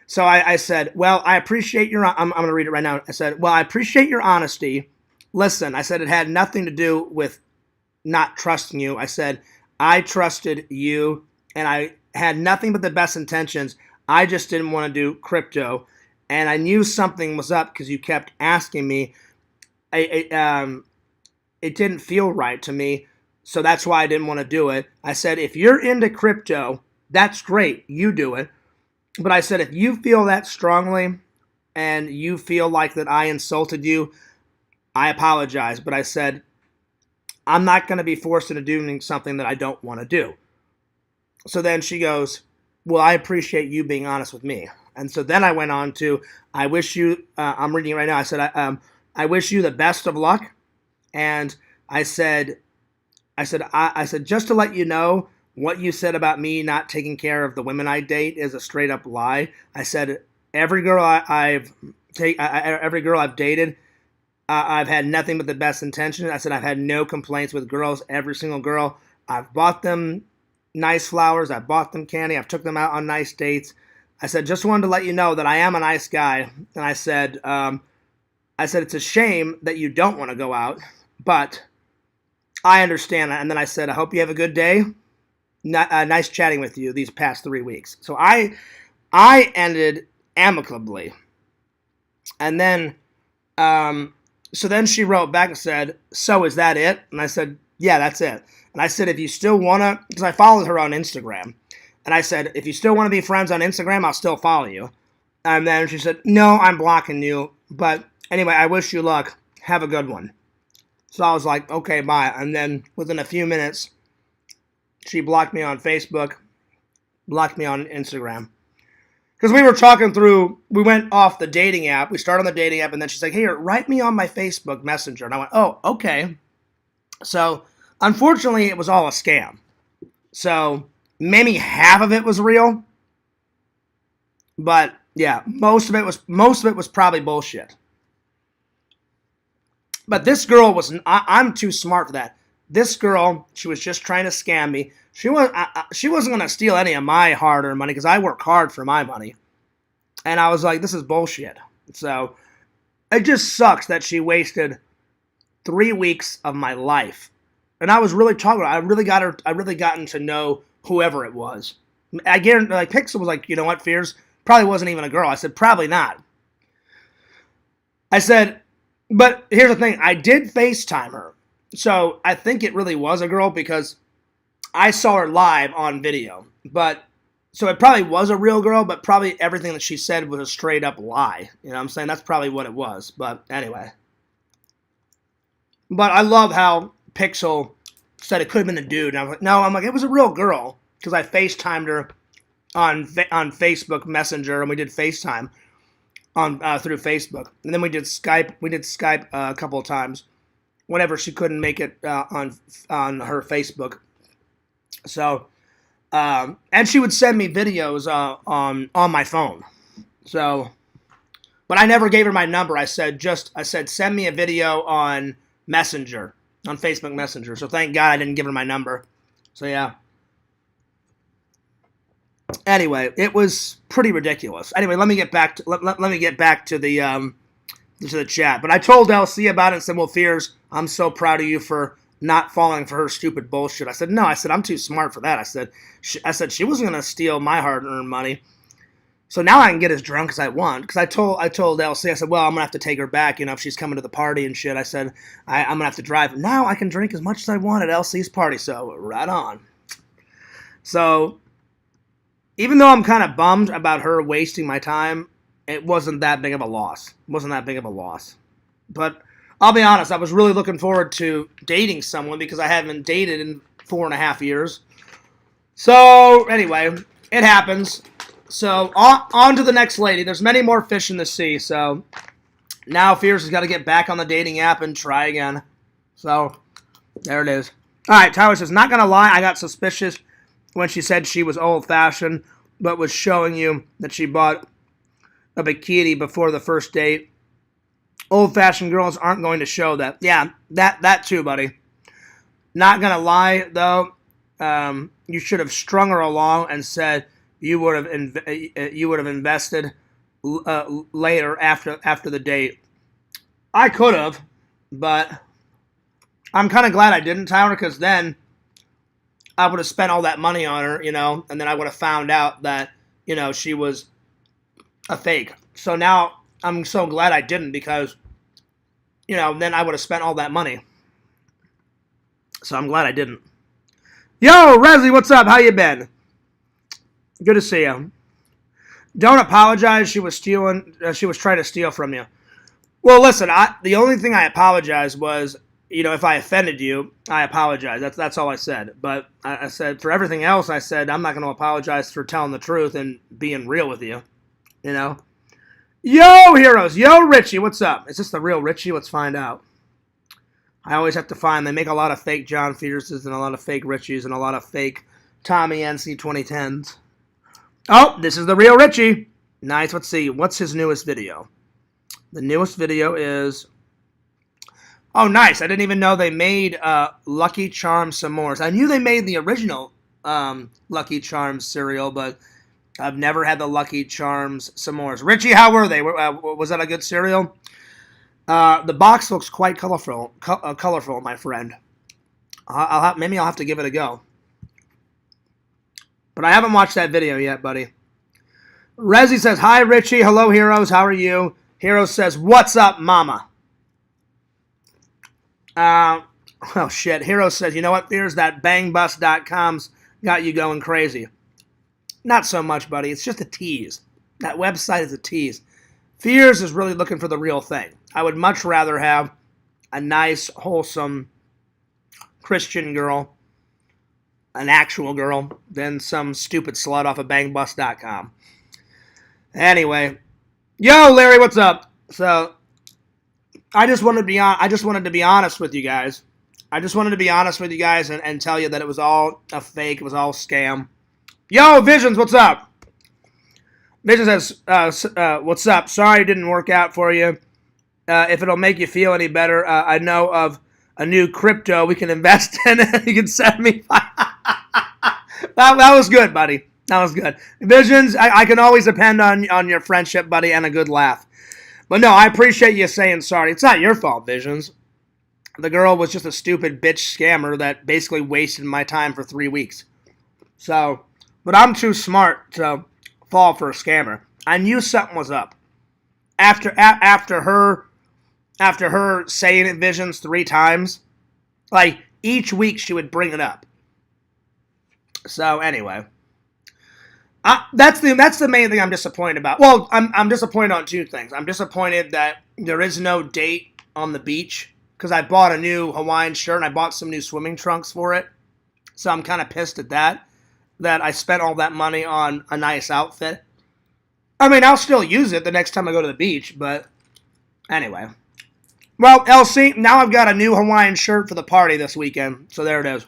So I said, well, I appreciate your, I'm going to read it right now. I said, well, I appreciate your honesty. Listen, I said it had nothing to do with not trusting you. I said, I trusted you and I had nothing but the best intentions. I just didn't want to do crypto. And I knew something was up because you kept asking me. It didn't feel right to me. So that's why I didn't want to do it. I said, if you're into crypto, that's great. You do it. But I said, if you feel that strongly and you feel like that I insulted you, I apologize. But I said, I'm not going to be forced into doing something that I don't want to do. So then she goes, well, I appreciate you being honest with me. And so then I went on to, I wish you, I'm reading it right now. I said, I wish you the best of luck. And I said, just to let you know, what you said about me not taking care of the women I date is a straight up lie. I said, every girl I've dated, I've had nothing but the best intentions. I said, I've had no complaints with girls. Every single girl, I've bought them nice flowers. I've bought them candy. I've took them out on nice dates. I said, just wanted to let you know that I am a nice guy. And I said, it's a shame that you don't want to go out, but I understand. And then I said, I hope you have a good day. Nice chatting with you these past 3 weeks. So I ended amicably. And then, so then she wrote back and said, so is that it? And I said, yeah, that's it. And I said, if you still want to, because I followed her on Instagram. And I said, if you still want to be friends on Instagram, I'll still follow you. And then she said, no, I'm blocking you. But anyway, I wish you luck. Have a good one. So I was like, okay, bye. And then within a few minutes, she blocked me on Facebook, blocked me on Instagram. Because we were talking through, we went off the dating app. We started on the dating app, and then she's like, here, write me on my Facebook Messenger. And I went, oh, okay. So, unfortunately, it was all a scam. So, maybe half of it was real. But, yeah, most of it was probably bullshit. But this girl was, I'm too smart for that. This girl, she was just trying to scam me. She wasn't going to steal any of my hard-earned money because I work hard for my money. And I was like, this is bullshit. So it just sucks that she wasted 3 weeks of my life. And I was really talking. I really gotten to know whoever it was. I guarantee, like Pixel was like, you know what, Fears? Probably wasn't even a girl. I said, probably not. I said, but here's the thing. I did FaceTime her. So I think it really was a girl because I saw her live on video. But so it probably was a real girl, but probably everything that she said was a straight up lie. You know what I'm saying? That's probably what it was. But anyway. But I love how Pixel said it could have been a dude. And I was like, no, it was a real girl because I FaceTimed her on Facebook Messenger and we did FaceTime on through Facebook. And then we did Skype. We did Skype a couple of times. Whenever she couldn't make it on her Facebook. So, and she would send me videos on my phone. So, but I never gave her my number. I said, send me a video on Messenger, on Facebook Messenger. So thank God I didn't give her my number. So yeah. Anyway, it was pretty ridiculous. Anyway, let me get back to the chat. But I told LC about it and said, well, Fears, I'm so proud of you for not falling for her stupid bullshit. I said, no, I'm too smart for that. I said she wasn't going to steal my hard-earned money. So now I can get as drunk as I want. Because I told LC, I said, well, I'm going to have to take her back, if she's coming to the party and shit. I said, I'm going to have to drive. Now I can drink as much as I want at LC's party. So right on. So even though I'm kind of bummed about her wasting my time, it wasn't that big of a loss. It wasn't that big of a loss. But I'll be honest, I was really looking forward to dating someone because I haven't dated in 4.5 years. So, anyway, it happens. So, on to the next lady. There's many more fish in the sea, so now Fierce has got to get back on the dating app and try again. So, there it is. All right, Tyler says, not going to lie, I got suspicious when she said she was old-fashioned, but was showing you that she bought a bikini before the first date. Old-fashioned girls aren't going to show that. Yeah, that too, buddy. Not going to lie, though, you should have strung her along and said you would have invested later after the date. I could have, but I'm kind of glad I didn't, Tyler, because then I would have spent all that money on her, and then I would have found out that, she was a fake. So now I'm so glad I didn't because, then I would have spent all that money. So I'm glad I didn't. Yo, Resli, what's up? How you been? Good to see you. Don't apologize. She was stealing. She was trying to steal from you. Well, listen. The only thing I apologized was, if I offended you, I apologize. That's all I said. But I said for everything else, I said I'm not going to apologize for telling the truth and being real with you. Yo, heroes. Yo, Richie, what's up? Is this the real Richie? Let's find out. I always have to find. They make a lot of fake John Fierces and a lot of fake Richies and a lot of fake Tommy NC 2010s. Oh, this is the real Richie. Nice. Let's see. What's his newest video? The newest video is... Oh, nice. I didn't even know they made Lucky Charms s'mores. I knew they made the original Lucky Charms cereal, but I've never had the Lucky Charms s'mores. Richie, how were they? Was that a good cereal? The box looks quite colorful, my friend. Maybe I'll have to give it a go. But I haven't watched that video yet, buddy. Rezi says, hi, Richie. Hello, heroes. How are you? Hero says, what's up, mama? Oh, shit. Hero says, you know what? Fears that bangbus.com's got you going crazy. Not so much, buddy. It's just a tease. That website is a tease. Fears is really looking for the real thing. I would much rather have a nice, wholesome Christian girl, an actual girl, than some stupid slut off of bangbus.com. Anyway, yo, Larry, what's up? So, I just wanted to be honest with you guys. I just wanted to be honest with you guys and tell you that it was all a fake. It was all scam. Yo, Visions, what's up? Vision says, what's up? Sorry it didn't work out for you. If it'll make you feel any better, I know of a new crypto we can invest in. You can send me. That was good, buddy. That was good. Visions, I can always depend on your friendship, buddy, and a good laugh. But no, I appreciate you saying sorry. It's not your fault, Visions. The girl was just a stupid bitch scammer that basically wasted my time for 3 weeks. So, but I'm too smart to fall for a scammer. I knew something was up. After her saying it, Visions, 3 times, like each week she would bring it up. So anyway, that's the main thing I'm disappointed about. Well, I'm disappointed on 2 things. I'm disappointed that there is no date on the beach because I bought a new Hawaiian shirt and I bought some new swimming trunks for it. So I'm kind of pissed at that I spent all that money on a nice outfit. I mean, I'll still use it the next time I go to the beach, but anyway. Well, LC, now I've got a new Hawaiian shirt for the party this weekend, so there it is.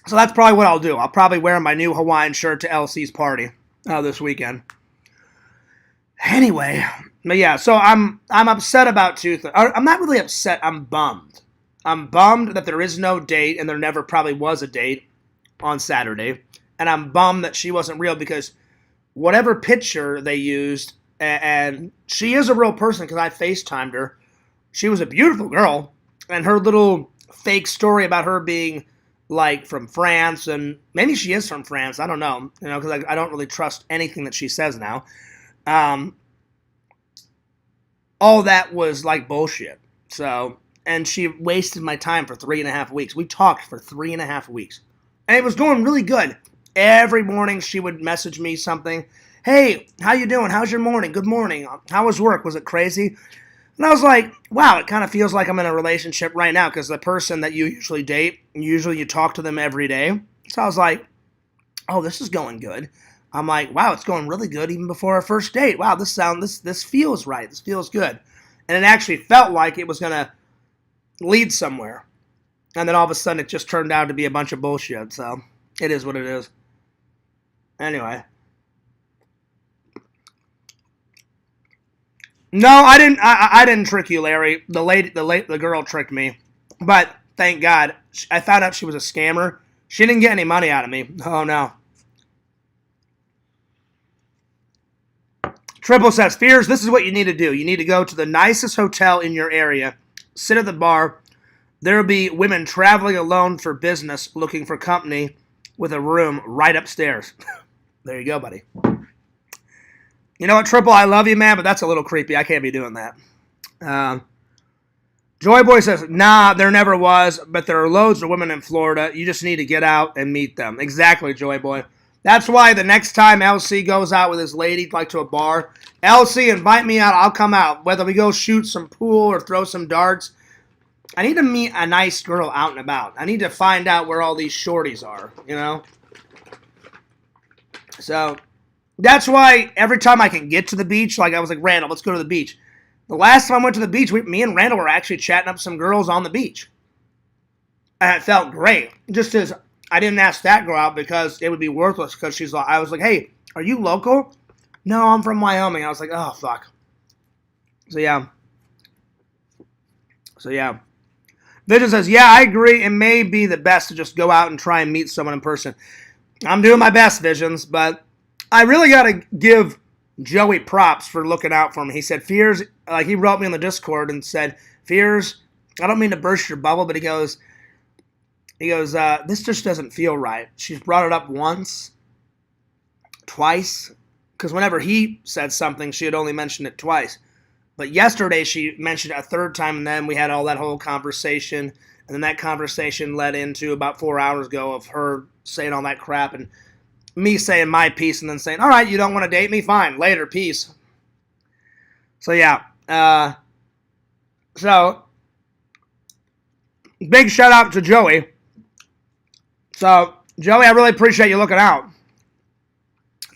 So that's probably what I'll do. I'll probably wear my new Hawaiian shirt to LC's party this weekend. Anyway, but yeah, so I'm upset about 2 things. I'm not really upset. I'm bummed. I'm bummed that there is no date, and there never probably was a date on Saturday. And I'm bummed that she wasn't real because whatever picture they used, and she is a real person because I FaceTimed her. She was a beautiful girl, and her little fake story about her being like from France, and maybe she is from France. I don't know, because I don't really trust anything that she says now. All that was like bullshit. So, and she wasted my time for 3.5 weeks. We talked for 3.5 weeks. And it was going really good. Every morning she would message me something. Hey, how you doing? How's your morning? Good morning. How was work? Was it crazy? And I was like, wow, it kind of feels like I'm in a relationship right now because the person that you usually date, usually you talk to them every day. So I was like, oh, this is going good. I'm like, wow, it's going really good even before our first date. Wow, this feels right. This feels good. And it actually felt like it was going to lead somewhere. And then all of a sudden it just turned out to be a bunch of bullshit. So it is what it is. Anyway. No, I didn't. I didn't trick you, Larry. The girl tricked me, but thank God, I found out she was a scammer. She didn't get any money out of me. Oh no. Triple says, Fears, this is what you need to do. You need to go to the nicest hotel in your area, sit at the bar. There will be women traveling alone for business, looking for company, with a room right upstairs. There you go, buddy. You know what, Triple, I love you, man, but that's a little creepy. I can't be doing that. Joy Boy says, nah, there never was, but there are loads of women in Florida. You just need to get out and meet them. Exactly, Joy Boy. That's why the next time LC goes out with his lady, like to a bar, LC, invite me out, I'll come out. Whether we go shoot some pool or throw some darts, I need to meet a nice girl out and about. I need to find out where all these shorties are, you know? So that's why every time I can get to the beach, like I was like, Randall, let's go to the beach. The last time I went to the beach, me and Randall were actually chatting up some girls on the beach. And it felt great. Just as I didn't ask that girl out because it would be worthless because she's like, I was like, hey, are you local? No, I'm from Wyoming. I was like, oh, fuck. So, yeah. Vision says, yeah, I agree. It may be the best to just go out and try and meet someone in person. I'm doing my best, Visions, but I really got to give Joey props for looking out for me. He said, Fears, like he wrote me on the Discord and said, Fears, I don't mean to burst your bubble, but he goes, this just doesn't feel right. She's brought it up once, twice, because whenever he said something, she had only mentioned it twice. But yesterday she mentioned it a third time, and then we had all that whole conversation, and then that conversation led into about 4 hours ago of her saying all that crap, and me saying my piece, and then saying, all right, you don't want to date me? Fine, later, peace. So, yeah. Big shout out to Joey. So, Joey, I really appreciate you looking out.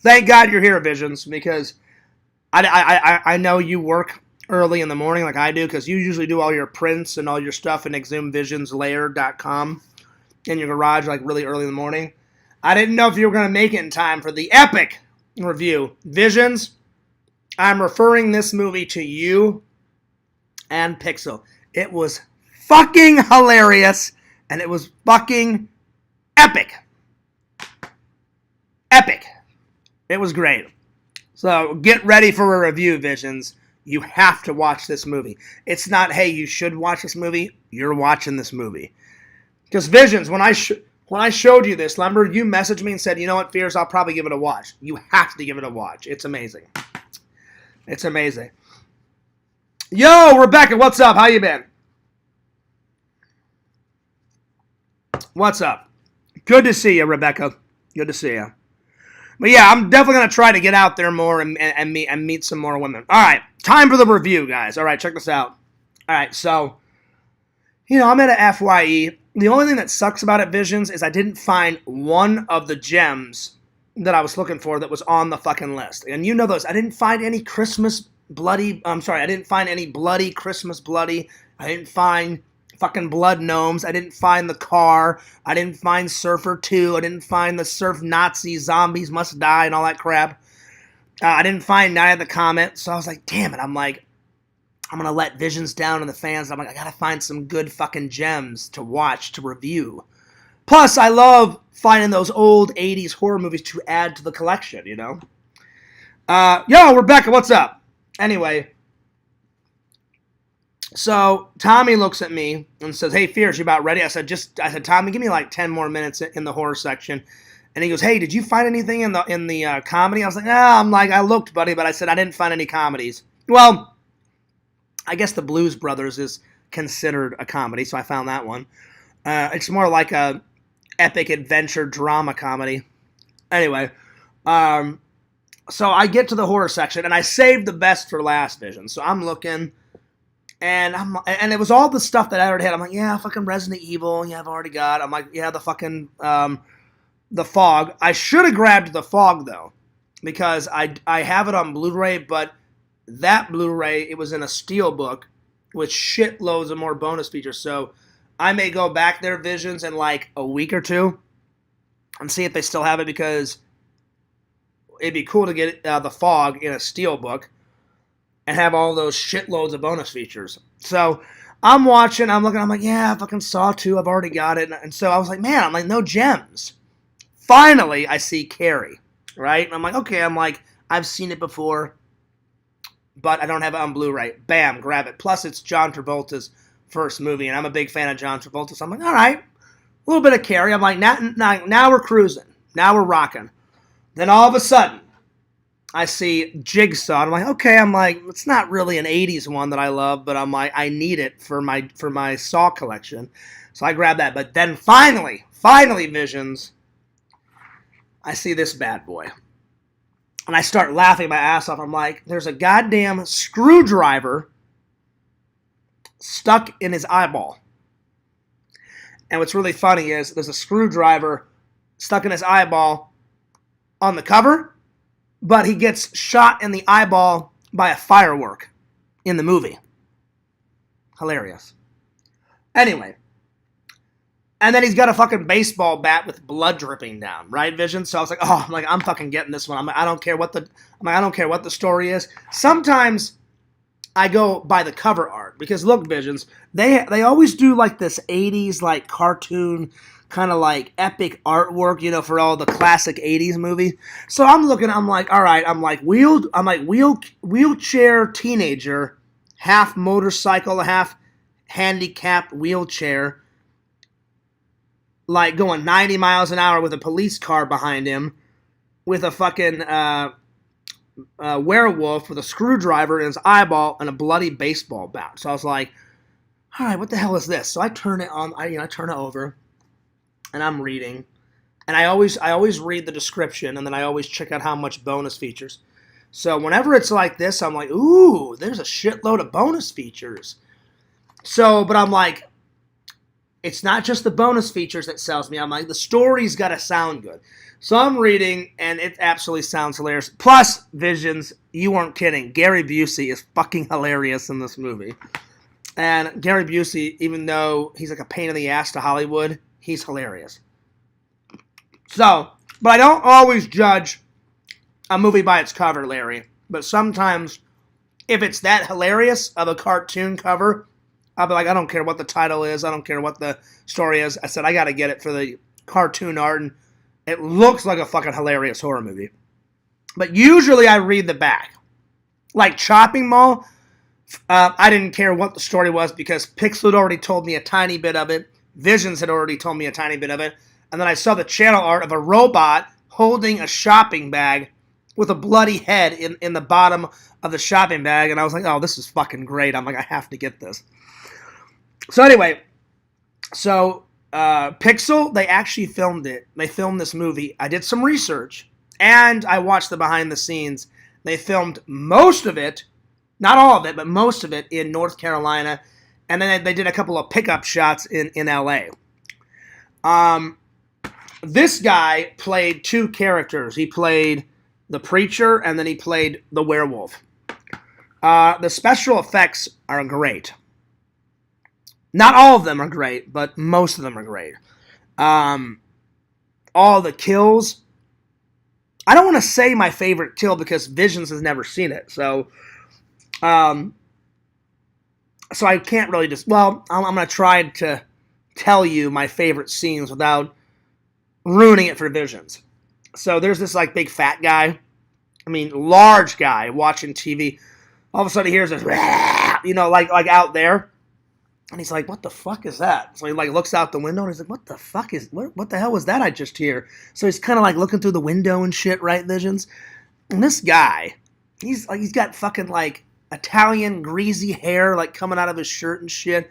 Thank God you're here, Visions, because I know you work early in the morning like I do, because you usually do all your prints and all your stuff in exhumvisionslayer.com in your garage like really early in the morning. I didn't know if you were going to make it in time for the epic review. Visions, I'm referring this movie to you and Pixel. It was fucking hilarious, and it was fucking epic. Epic. It was great. So get ready for a review, Visions. You have to watch this movie. It's not, hey, you should watch this movie. You're watching this movie. Because Visions, when I showed you this, remember, you messaged me and said, you know what, Fears, I'll probably give it a watch. You have to give it a watch. It's amazing. It's amazing. Yo, Rebecca, what's up? How you been? What's up? Good to see you, Rebecca. Good to see you. But yeah, I'm definitely going to try to get out there more and meet some more women. All right, time for the review, guys. All right, check this out. All right, so, I'm at a FYE. The only thing that sucks about it, Visions, is I didn't find one of the gems that I was looking for that was on the fucking list. And you know those. I didn't find any I didn't find any bloody Christmas bloody. I didn't find fucking blood gnomes. I didn't find the car. I didn't find Surfer 2. I didn't find the Surf Nazi zombies must die and all that crap. I didn't find Night of the Comet. So I was like, damn it. I'm like, I'm going to let Visions down and the fans. I'm like, I got to find some good fucking gems to watch, to review. Plus, I love finding those old 80s horror movies to add to the collection, Yo, Rebecca, what's up? Anyway, so Tommy looks at me and says, hey, Fears, you about ready? I said, Tommy, give me like 10 more minutes in the horror section. And he goes, hey, did you find anything in the comedy? I was like, I looked, buddy, but I said I didn't find any comedies. Well, I guess the Blues Brothers is considered a comedy, so I found that one. It's more like a epic adventure drama comedy. Anyway, so I get to the horror section, and I saved the best for last, Vision. So I'm looking, and it was all the stuff that I already had. I'm like, yeah, fucking Resident Evil. Yeah, I've already got. I'm like, yeah, the fucking the Fog. I should have grabbed the Fog though, because I have it on Blu-ray, but that Blu-ray, it was in a steelbook with shitloads of more bonus features. So I may go back there, Visions, in like a week or two and see if they still have it, because it'd be cool to get the Fog in a steelbook and have all those shitloads of bonus features. So I'm watching, I'm looking, I'm like, yeah, I fucking Saw 2, I've already got it. And so I was like, man, I'm like, no gems. Finally, I see Carrie, right? And I'm like, okay, I'm like, I've seen it before, but I don't have it on Blu-ray. Bam, grab it. Plus, it's John Travolta's first movie, and I'm a big fan of John Travolta, so I'm like, all right, a little bit of Carrie. I'm like, now we're cruising. Now we're rocking. Then all of a sudden, I see Jigsaw, and I'm like, okay, I'm like, it's not really an 80s one that I love, but I'm like, I need it for my Saw collection. So I grab that. But then finally, Visions, I see this bad boy. And I start laughing my ass off. I'm like, there's a goddamn screwdriver stuck in his eyeball. And what's really funny is there's a screwdriver stuck in his eyeball on the cover, but he gets shot in the eyeball by a firework in the movie. Hilarious. Anyway. And then he's got a fucking baseball bat with blood dripping down, right, Vision? So I was like, I'm fucking getting this one. I don't care what the story is. Sometimes I go by the cover art, because look, Visions, they always do like this 80s like cartoon kind of like epic artwork, you know, for all the classic 80s movies. So I'm looking, I'm like, all right, I'm like wheelchair teenager, half motorcycle, half handicapped wheelchair, like going 90 miles an hour with a police car behind him, with a fucking werewolf with a screwdriver in his eyeball and a bloody baseball bat. So I was like, all right, what the hell is this? So I turn it on, I turn it over, and I'm reading. And I always read the description, and then I always check out how much bonus features. So whenever it's like this, I'm like, ooh, there's a shitload of bonus features. So, but I'm like, it's not just the bonus features that sells me. I'm like, the story's got to sound good. So I'm reading, and it absolutely sounds hilarious. Plus, Visions, you weren't kidding. Gary Busey is fucking hilarious in this movie. And Gary Busey, even though he's like a pain in the ass to Hollywood, he's hilarious. So, but I don't always judge a movie by its cover, Larry. But sometimes, if it's that hilarious of a cartoon cover, I'll be like, I don't care what the title is. I don't care what the story is. I said, I got to get it for the cartoon art. And it looks like a fucking hilarious horror movie. But usually I read the back. Like Chopping Mall, I didn't care what the story was, because Pixel had already told me a tiny bit of it. Visions had already told me a tiny bit of it. And then I saw the channel art of a robot holding a shopping bag with a bloody head in the bottom of the shopping bag. And I was like, oh, this is fucking great. I'm like, I have to get this. So anyway, Pixel, they actually filmed it. They filmed this movie. I did some research, and I watched the behind the scenes. They filmed most of it, not all of it, but most of it in North Carolina, and then they did a couple of pickup shots in LA. This guy played two characters. He played the preacher, and then he played the werewolf. The special effects are great. Not all of them are great, but most of them are great. All the kills. I don't want to say my favorite kill, because Visions has never seen it. So I can't really just... Well, I'm going to try to tell you my favorite scenes without ruining it for Visions. So there's this like big fat guy. I mean, large guy watching TV. All of a sudden he hears this, like out there. And he's like, what the fuck is that? So he like looks out the window, and he's like, what the hell was that I just hear? So he's kind of like looking through the window and shit, right, Visions? And this guy, he's got fucking like Italian greasy hair like coming out of his shirt and shit.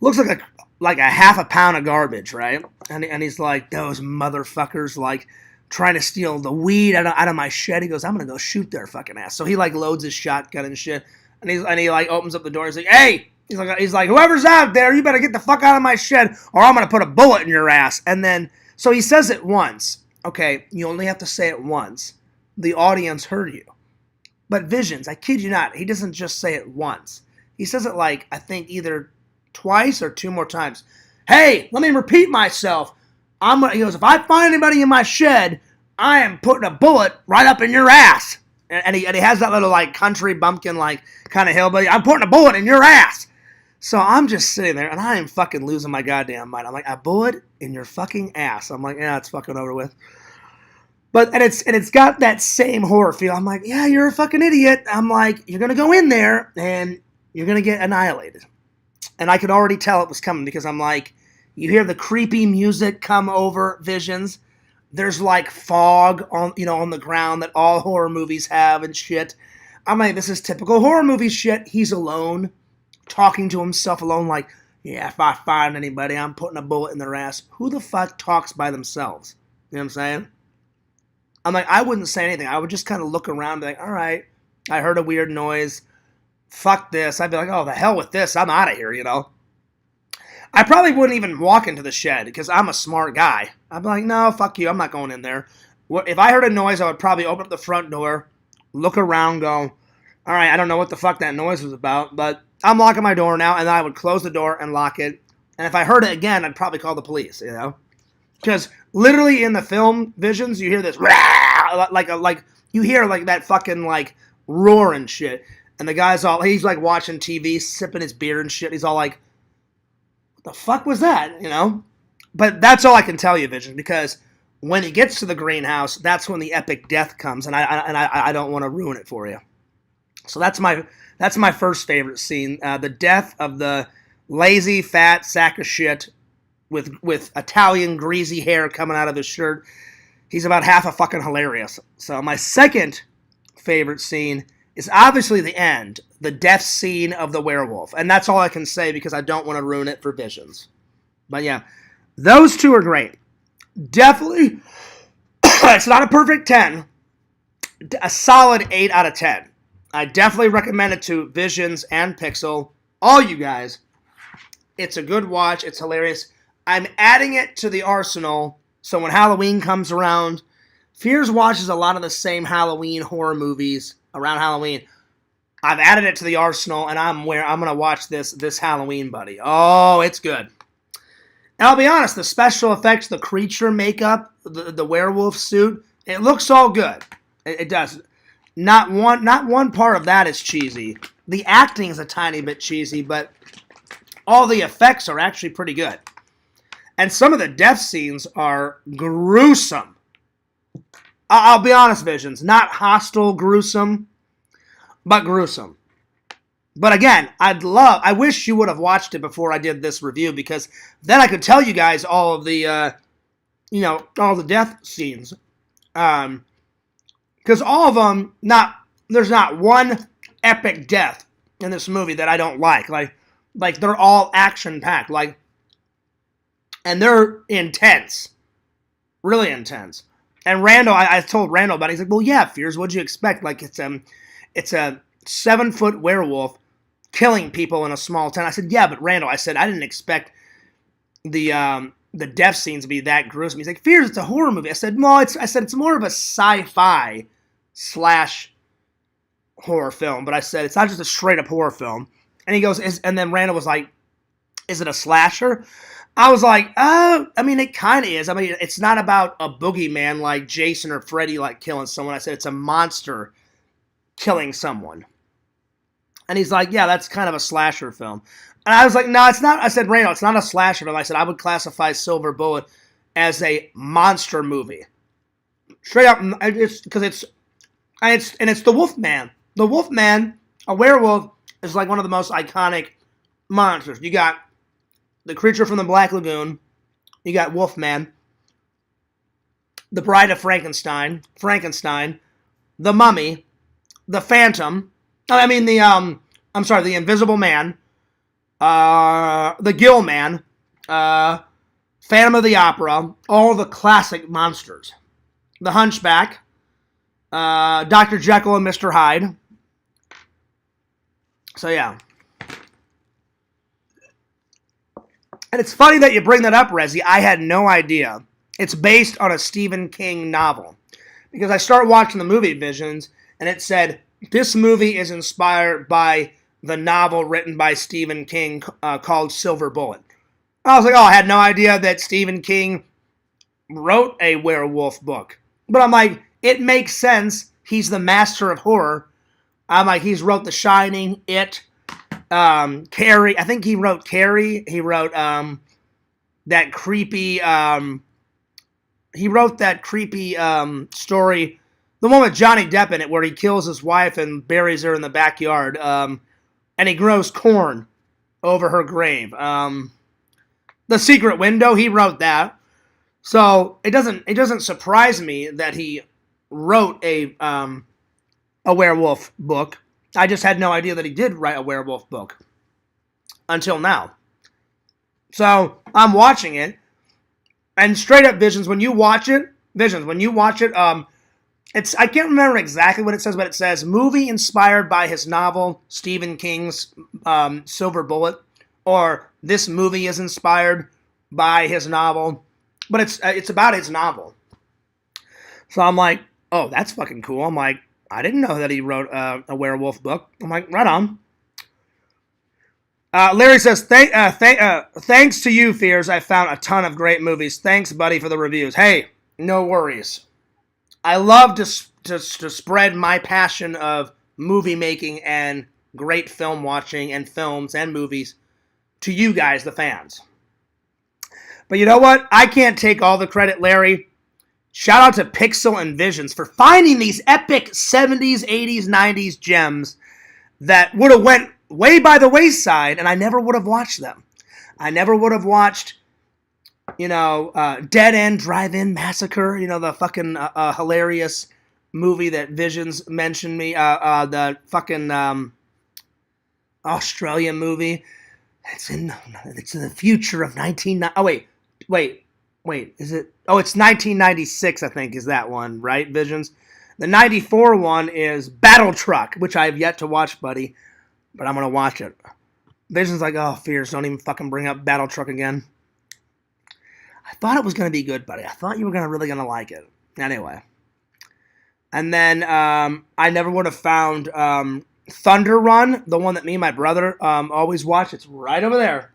Looks like like a half a pound of garbage, right? And he's like, those motherfuckers, like, trying to steal the weed out of my shed. He goes, I'm gonna go shoot their fucking ass. So he like loads his shotgun and shit, and he like opens up the door. He's like, hey, he's like, whoever's out there, you better get the fuck out of my shed, or I'm gonna put a bullet in your ass. And then so he says it once. Okay, you only have to say it once. The audience heard you. But Visions, I kid you not, he doesn't just say it once. He says it like, I think either twice or 2 more times. Hey, let me repeat myself. He goes, if I find anybody in my shed, I am putting a bullet right up in your ass. And he has that little like country bumpkin like kind of hillbilly. I'm putting a bullet in your ass. So I'm just sitting there and I am fucking losing my goddamn mind. I'm like, a bullet in your fucking ass. I'm like, yeah, it's fucking over with. But and it's got that same horror feel. I'm like, yeah, you're a fucking idiot. I'm like, you're gonna go in there and you're gonna get annihilated. And I could already tell it was coming because I'm like, you hear the creepy music come over Visions. There's like fog on the ground that all horror movies have and shit. I'm like, this is typical horror movie shit. He's alone, talking to himself alone, like, yeah, if I find anybody, I'm putting a bullet in their ass. Who the fuck talks by themselves? You know what I'm saying? I'm like, I wouldn't say anything. I would just kind of look around and be like, all right, I heard a weird noise. Fuck this. I'd be like, oh, the hell with this. I'm out of here, I probably wouldn't even walk into the shed because I'm a smart guy. I'd be like, no, fuck you. I'm not going in there. If I heard a noise, I would probably open up the front door, look around, go, all right, I don't know what the fuck that noise was about, but I'm locking my door now, and then I would close the door and lock it. And if I heard it again, I'd probably call the police, Because literally in the film Visions, you hear this, like you hear like that fucking like roar and shit. And the guy's he's like watching TV, sipping his beer and shit. He's all like, what the fuck was that, But that's all I can tell you, Vision, because when he gets to the greenhouse, that's when the epic death comes, and I don't want to ruin it for you. So that's my first favorite scene, the death of the lazy, fat sack of shit with Italian greasy hair coming out of his shirt. He's about half a fucking hilarious. So my second favorite scene is obviously the end, the death scene of the werewolf. And that's all I can say because I don't want to ruin it for Visions. But yeah, those two are great. Definitely, it's not a perfect 10, a solid 8 out of 10. I definitely recommend it to Visions and Pixel, all you guys. It's a good watch. It's hilarious. I'm adding it to the arsenal, so when Halloween comes around, Fears watches a lot of the same Halloween horror movies around Halloween. I've added it to the arsenal, and I'm going to watch this Halloween, buddy. Oh, it's good. And I'll be honest, the special effects, the creature makeup, the werewolf suit, it looks all good. It does. Not one part of that is cheesy. The acting is a tiny bit cheesy, but all the effects are actually pretty good. And some of the death scenes are gruesome. I'll be honest, Visions. Not hostile gruesome, but gruesome. But again, I wish you would have watched it before I did this review, because then I could tell you guys all of the, all the death scenes. Because all of them, there's not one epic death in this movie that I don't like. Like they're all action-packed. And they're intense. Really intense. And Randall, I told Randall about it. He's like, well, yeah, Fears, what'd you expect? Like, it's a 7-foot werewolf killing people in a small town. I said, yeah, but Randall, I didn't expect the death scenes to be that gruesome. He's like, Fears, it's a horror movie. I said, well, it's more of a sci-fi / horror film. But I said, it's not just a straight-up horror film. And he goes, and then Randall was like, is it a slasher? I was like, it kind of is. I mean, it's not about a boogeyman like Jason or Freddy like killing someone. I said it's a monster killing someone. And he's like, yeah, that's kind of a slasher film. And I was like, no, it's not. I said, Randall, it's not a slasher film. I said, I would classify Silver Bullet as a monster movie. Straight up, it's because it's the Wolfman. The Wolfman, a werewolf, is like one of the most iconic monsters. You got the creature from the Black Lagoon. You got Wolfman. The Bride of Frankenstein. The Mummy. The Phantom. The Invisible Man. The Gill Man. Phantom of the Opera, all the classic monsters. The Hunchback, Dr. Jekyll and Mr. Hyde. So yeah. And it's funny that you bring that up, Rezzy. I had no idea. It's based on a Stephen King novel. Because I started watching the movie Visions, and it said, this movie is inspired by the novel written by Stephen King called Silver Bullet. I was like, oh, I had no idea that Stephen King wrote a werewolf book. But I'm like, it makes sense. He's the master of horror. I'm like, he's wrote The Shining, It, Carrie. I think he wrote Carrie. He wrote that creepy... he wrote that creepy story, the one with Johnny Depp in it, where he kills his wife and buries her in the backyard, and he grows corn over her grave. The Secret Window, he wrote that. So it doesn't surprise me that he wrote a werewolf book. I just had no idea that he did write a werewolf book until now. So I'm watching it, and straight up Visions, when you watch it, it's, I can't remember exactly what it says, but it says movie inspired by his novel Stephen King's Silver Bullet, or this movie is inspired by his novel, but it's about his novel. So I'm like, oh, that's fucking cool. I'm like, I didn't know that he wrote a werewolf book. I'm like, right on. Larry says, thanks to you, Fears, I found a ton of great movies. Thanks, buddy, for the reviews. Hey, no worries. I love to spread my passion of movie making and great film watching and films and movies to you guys, the fans. But you know what? I can't take all the credit, Larry. Shout out to Pixel and Visions for finding these epic 70s, 80s, 90s gems that would have went way by the wayside, and I never would have watched them. I never would have watched, Dead End Drive-In Massacre, the fucking hilarious movie that Visions mentioned me, the fucking Australian movie. It's in the future of 1990. Oh, wait, is it? Oh, it's 1996, I think, is that one, right, Visions? The 94 one is Battle Truck, which I have yet to watch, buddy, but I'm going to watch it. Visions like, oh, Fears, don't even fucking bring up Battle Truck again. I thought it was going to be good, buddy. I thought you were really going to like it. Anyway. And then I never would have found Thunder Run, the one that me and my brother always watch. It's right over there.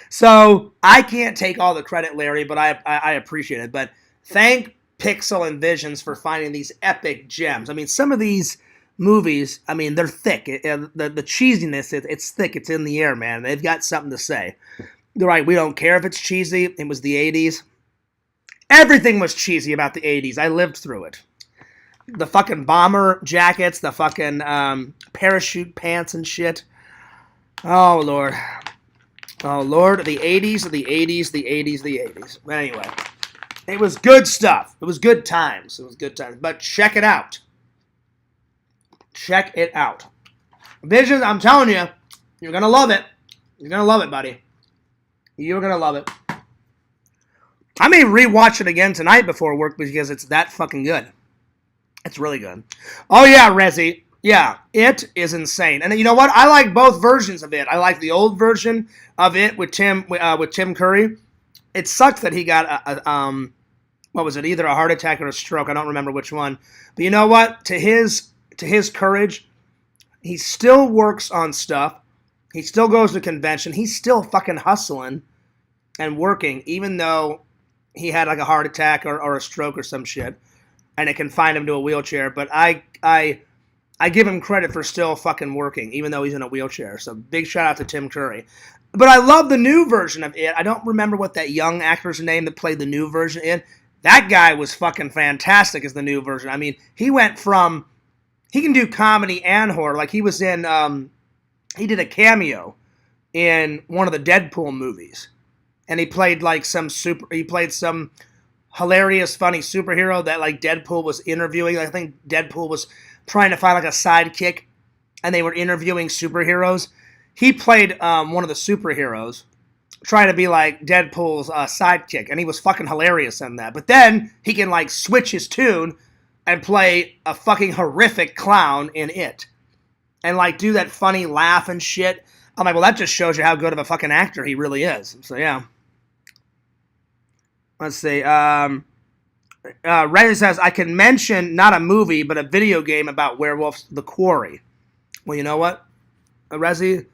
So I can't take all the credit, Larry, but I appreciate it. But thank Pixel and Visions for finding these epic gems. I mean, some of these movies, I mean, they're thick. The cheesiness, it's thick. It's in the air, man. They've got something to say. They're right. We don't care if it's cheesy. It was the 80s. Everything was cheesy about the 80s. I lived through it. The fucking bomber jackets, the fucking parachute pants and shit. Oh, Lord. Oh, Lord, the 80s, the 80s, the 80s, the 80s. But anyway, it was good stuff. It was good times. But check it out. Check it out. Visions, I'm telling you, you're going to love it. You're going to love it, buddy. You're going to love it. I may rewatch it again tonight before work because it's that fucking good. It's really good. Oh, yeah, Rezzy. Yeah, It is insane. And you know what? I like both versions of It. I like the old version of It with Tim Curry. It sucks that he got what was it? Either a heart attack or a stroke. I don't remember which one. But you know what? To his courage, he still works on stuff. He still goes to convention. He's still fucking hustling and working, even though he had like a heart attack or a stroke or some shit, and it confined him to a wheelchair. But I give him credit for still fucking working, even though he's in a wheelchair. So big shout out to Tim Curry. But I love the new version of It. I don't remember what that young actor's name that played the new version in. That guy was fucking fantastic as the new version. I mean, he can do comedy and horror. Like he was in, he did a cameo in one of the Deadpool movies. And he played like some hilarious, funny superhero that like Deadpool was interviewing. I think Deadpool was trying to find like a sidekick, and they were interviewing superheroes. He played one of the superheroes, trying to be like Deadpool's sidekick, and he was fucking hilarious in that. But then he can like switch his tune and play a fucking horrific clown in it, and like do that funny laugh and shit. I'm like, well, that just shows you how good of a fucking actor he really is. So yeah. Let's see. Ren says, I can mention not a movie, but a video game about werewolves, The Quarry. Well, you know what, Rezi?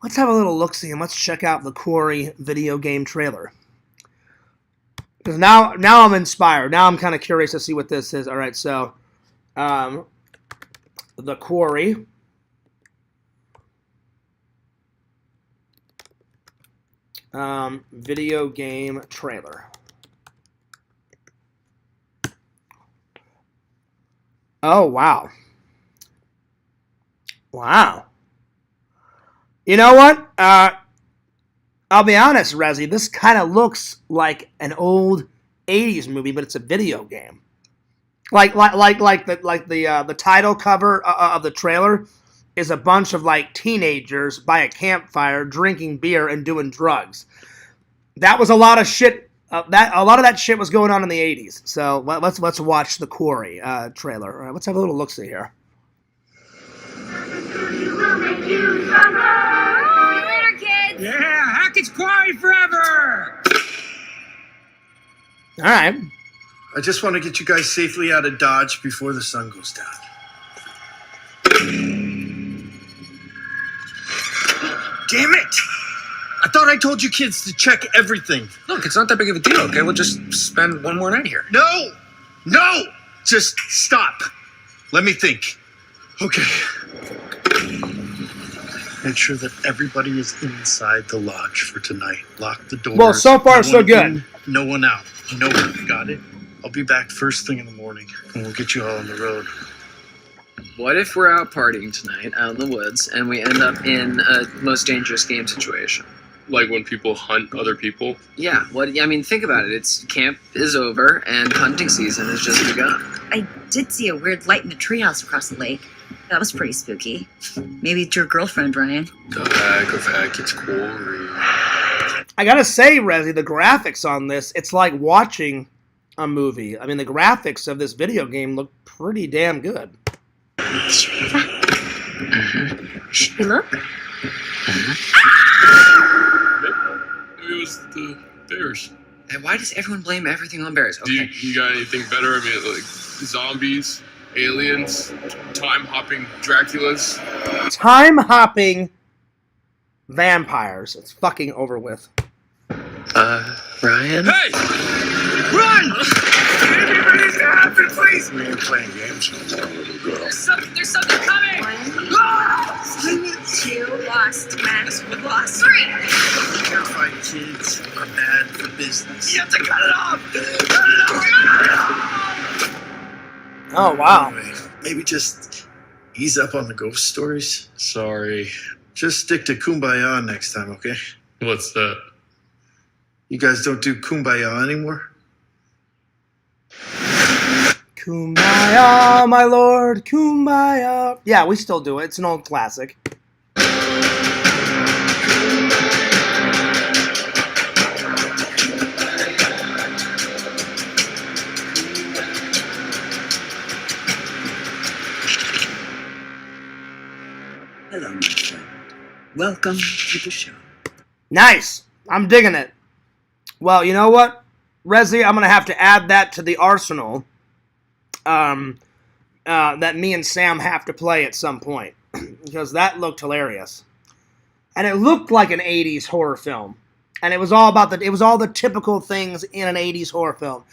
Let's have a little look-see and let's check out the Quarry video game trailer. Because now I'm inspired. Now I'm kind of curious to see what this is. All right, so The Quarry. Video game trailer. Oh, wow. Wow. You know what? I'll be honest, Rezi. This kind of looks like an old '80s movie, but it's a video game. Like the title cover of the trailer is a bunch of like teenagers by a campfire drinking beer and doing drugs. That was a lot of shit. A lot of that shit was going on in the '80s. So let's watch the Quarry trailer. All right, let's have a little look-see here. Later, kids. Yeah, Hackett's Quarry forever. All right. I just want to get you guys safely out of Dodge before the sun goes down. Damn it! I thought I told you kids to check everything. Look, it's not that big of a deal, okay? We'll just spend one more night here. No! No! Just stop. Let me think. Okay. Make sure that everybody is inside the lodge for tonight. Lock the doors. Well, so far, so good. In, no one out. No one. Got it? I'll be back first thing in the morning, and we'll get you all on the road. What if we're out partying tonight, out in the woods, and we end up in a most dangerous game situation? Like when people hunt other people? Yeah, I mean, think about it. It's camp is over, and hunting season has just begun. I did see a weird light in the treehouse across the lake. That was pretty spooky. Maybe it's your girlfriend, Ryan. The heck of Hackett's Quarry. I gotta say, Rezi, the graphics on this, it's like watching a movie. I mean, the graphics of this video game look pretty damn good. Should we look? Maybe it was the bears. And why does everyone blame everything on bears? Do Okay. you got anything better? I mean, like zombies, aliens, time-hopping Draculas. Time-hopping vampires. It's fucking over with. Ryan? Hey! Run! Everybody's happy, please! We ain't playing games. There's something coming! 1, 2, lost. Max, we lost. 3! Terrified kids are bad for business. You have to cut it off! Oh, wow. Anyway, maybe just ease up on the ghost stories. Sorry. Just stick to Kumbaya next time, okay? What's that? You guys don't do Kumbaya anymore? Kumbaya, my lord, Kumbaya. Yeah, we still do it. It's an old classic. Hello, my friend. Welcome to the show. Nice. I'm digging it. Well, you know what, Rezi? I'm going to have to add that to the arsenal that me and Sam have to play at some point. Because that looked hilarious. And it looked like an 80s horror film. And it was all the typical things in an 80s horror film.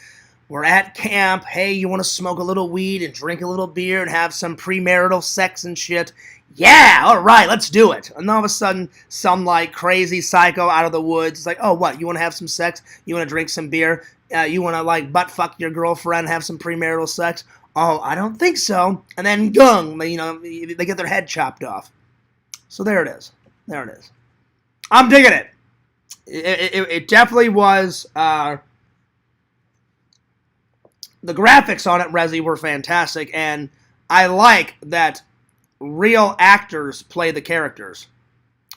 We're at camp. Hey, you want to smoke a little weed and drink a little beer and have some premarital sex and shit? Yeah, all right, let's do it. And all of a sudden, some like crazy psycho out of the woods is like, oh, what? You want to have some sex? You want to drink some beer? You want to like butt fuck your girlfriend, have some premarital sex? Oh, I don't think so. And then gung, you know, they get their head chopped off. So there it is. There it is. I'm digging it. It definitely was. The graphics on it, Rezi, were fantastic, and I like that real actors play the characters.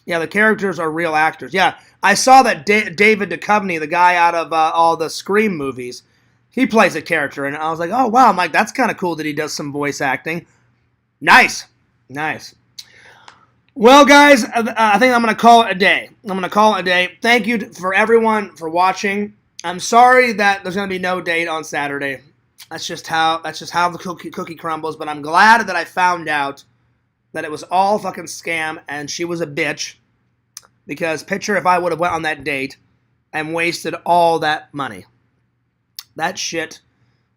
Yeah, the characters are real actors. Yeah, I saw that David Duchovny, the guy out of all the Scream movies, he plays a character, and I was like, oh, wow. I'm like, that's kind of cool that he does some voice acting. Nice. Nice. Well, guys, I think I'm going to call it a day. Thank you for everyone for watching. I'm sorry that there's going to be no date on Saturday. That's just how the cookie crumbles, but I'm glad that I found out that it was all fucking scam and she was a bitch, because picture if I would have went on that date and wasted all that money. That shit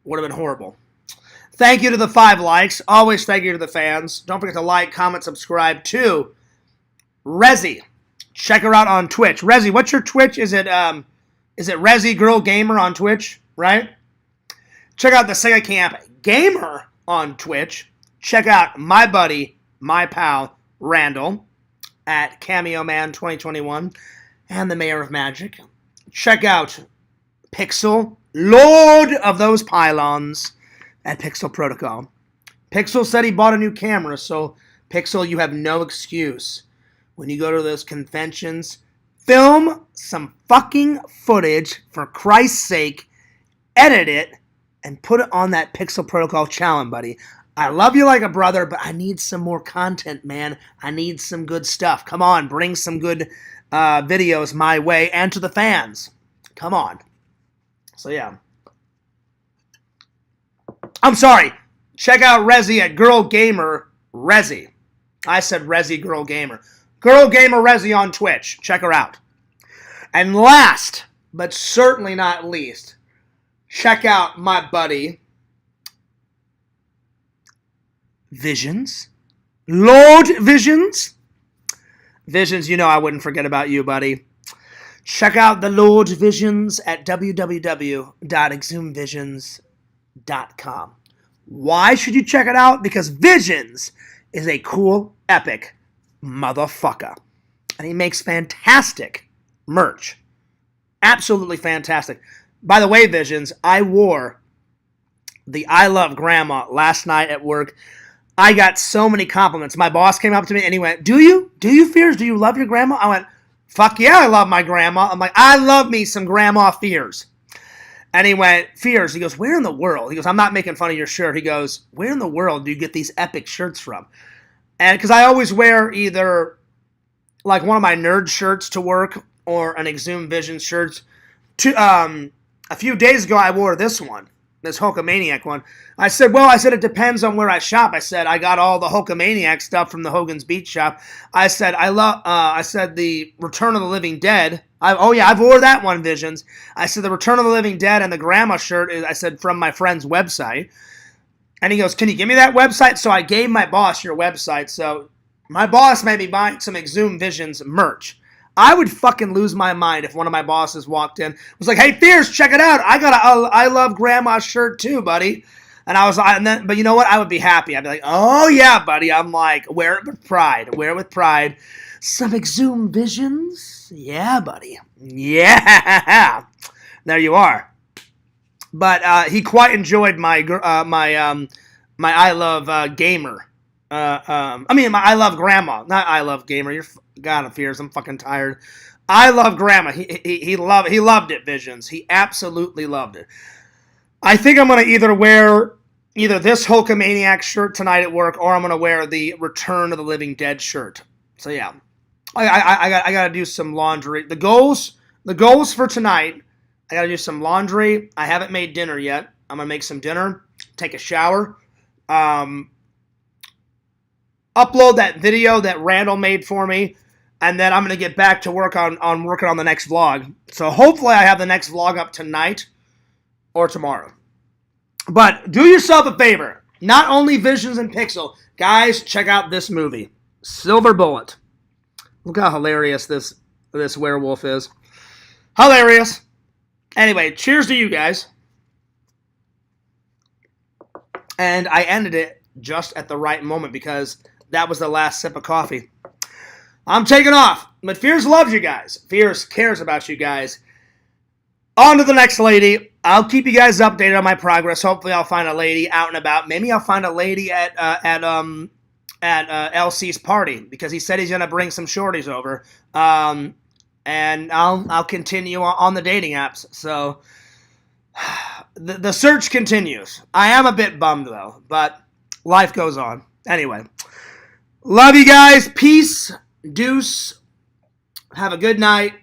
would have been horrible. Thank you to the 5 likes. Always thank you to the fans. Don't forget to like, comment, subscribe to Rezi. Check her out on Twitch. Rezi, what's your Twitch? Is it Rezi Girl Gamer on Twitch, right? Check out the Sega Camp Gamer on Twitch. Check out my buddy, my pal, Randall, at Cameo Man 2021 and the Mayor of Magic. Check out Pixel, Lord of those pylons, at Pixel Protocol. Pixel said he bought a new camera, so Pixel, you have no excuse. When you go to those conventions, film some fucking footage, for Christ's sake, edit it, and put it on that Pixel Protocol challenge, buddy. I love you like a brother, but I need some more content, man. I need some good stuff. Come on, bring some good videos my way and to the fans. Come on. So, yeah. I'm sorry. Check out Rezi at Girl Gamer Rezi. I said Rezi Girl Gamer. Girl Gamer Rezi on Twitch. Check her out. And last, but certainly not least, check out my buddy Visions. Lord Visions. Visions, you know I wouldn't forget about you, buddy. Check out the Lord Visions at www.exhumvisions.com. Why should you check it out? Because Visions is a cool, epic motherfucker. And he makes fantastic merch. Absolutely fantastic. By the way, Visions, I wore the I Love Grandma last night at work. I got so many compliments. My boss came up to me and he went, Do you, Fears? Do you love your grandma? I went, fuck yeah, I love my grandma. I'm like, I love me some Grandma Fears. And he went, Fears. He goes, where in the world? He goes, I'm not making fun of your shirt. He goes, where in the world do you get these epic shirts from? And because I always wear either like one of my nerd shirts to work or an Exhumed Vision shirt. A few days ago, I wore this one, this Hulkamaniac one. I said, it depends on where I shop. I said, I got all the Hulkamaniac stuff from the Hogan's Beach shop. I said, I said the Return of the Living Dead. I've wore that one, Visions. I said the Return of the Living Dead and the Grandma shirt is, I said, from my friend's website. And he goes, can you give me that website? So I gave my boss your website. So my boss made me buy some Exhumed Visions merch. I would fucking lose my mind if one of my bosses walked in, was like, hey, Fierce, check it out. I got a I Love Grandma shirt too, buddy. And I was like, but you know what? I would be happy. I'd be like, oh yeah, buddy. I'm like, wear it with pride. Wear it with pride. Some Exhumed Visions? Yeah, buddy. Yeah. There you are. But he quite enjoyed my I Love Gamer. My I Love Grandma, not I Love Gamer. You're God of Fears. I'm fucking tired. I Love Grandma. He loved it. Visions. He absolutely loved it. I think I'm gonna either wear this Hulkamaniac shirt tonight at work, or I'm gonna wear the Return of the Living Dead shirt. So yeah, I gotta do some laundry. The goals for tonight. I gotta do some laundry. I haven't made dinner yet. I'm gonna make some dinner. Take a shower. Upload that video that Randall made for me, and then I'm going to get back to work on working on the next vlog. So hopefully I have the next vlog up tonight or tomorrow. But do yourself a favor. Not only Visions and Pixel. Guys, check out this movie. Silver Bullet. Look how hilarious this werewolf is. Hilarious. Anyway, cheers to you guys. And I ended it just at the right moment because that was the last sip of coffee. I'm taking off. But Fears loves you guys. Fears cares about you guys. On to the next lady. I'll keep you guys updated on my progress. Hopefully I'll find a lady out and about. Maybe I'll find a lady at at LC's party because he said he's gonna bring some shorties over. And I'll continue on the dating apps. So the search continues. I am a bit bummed though, but life goes on. Anyway, love you guys. Peace. Deuce. Have a good night.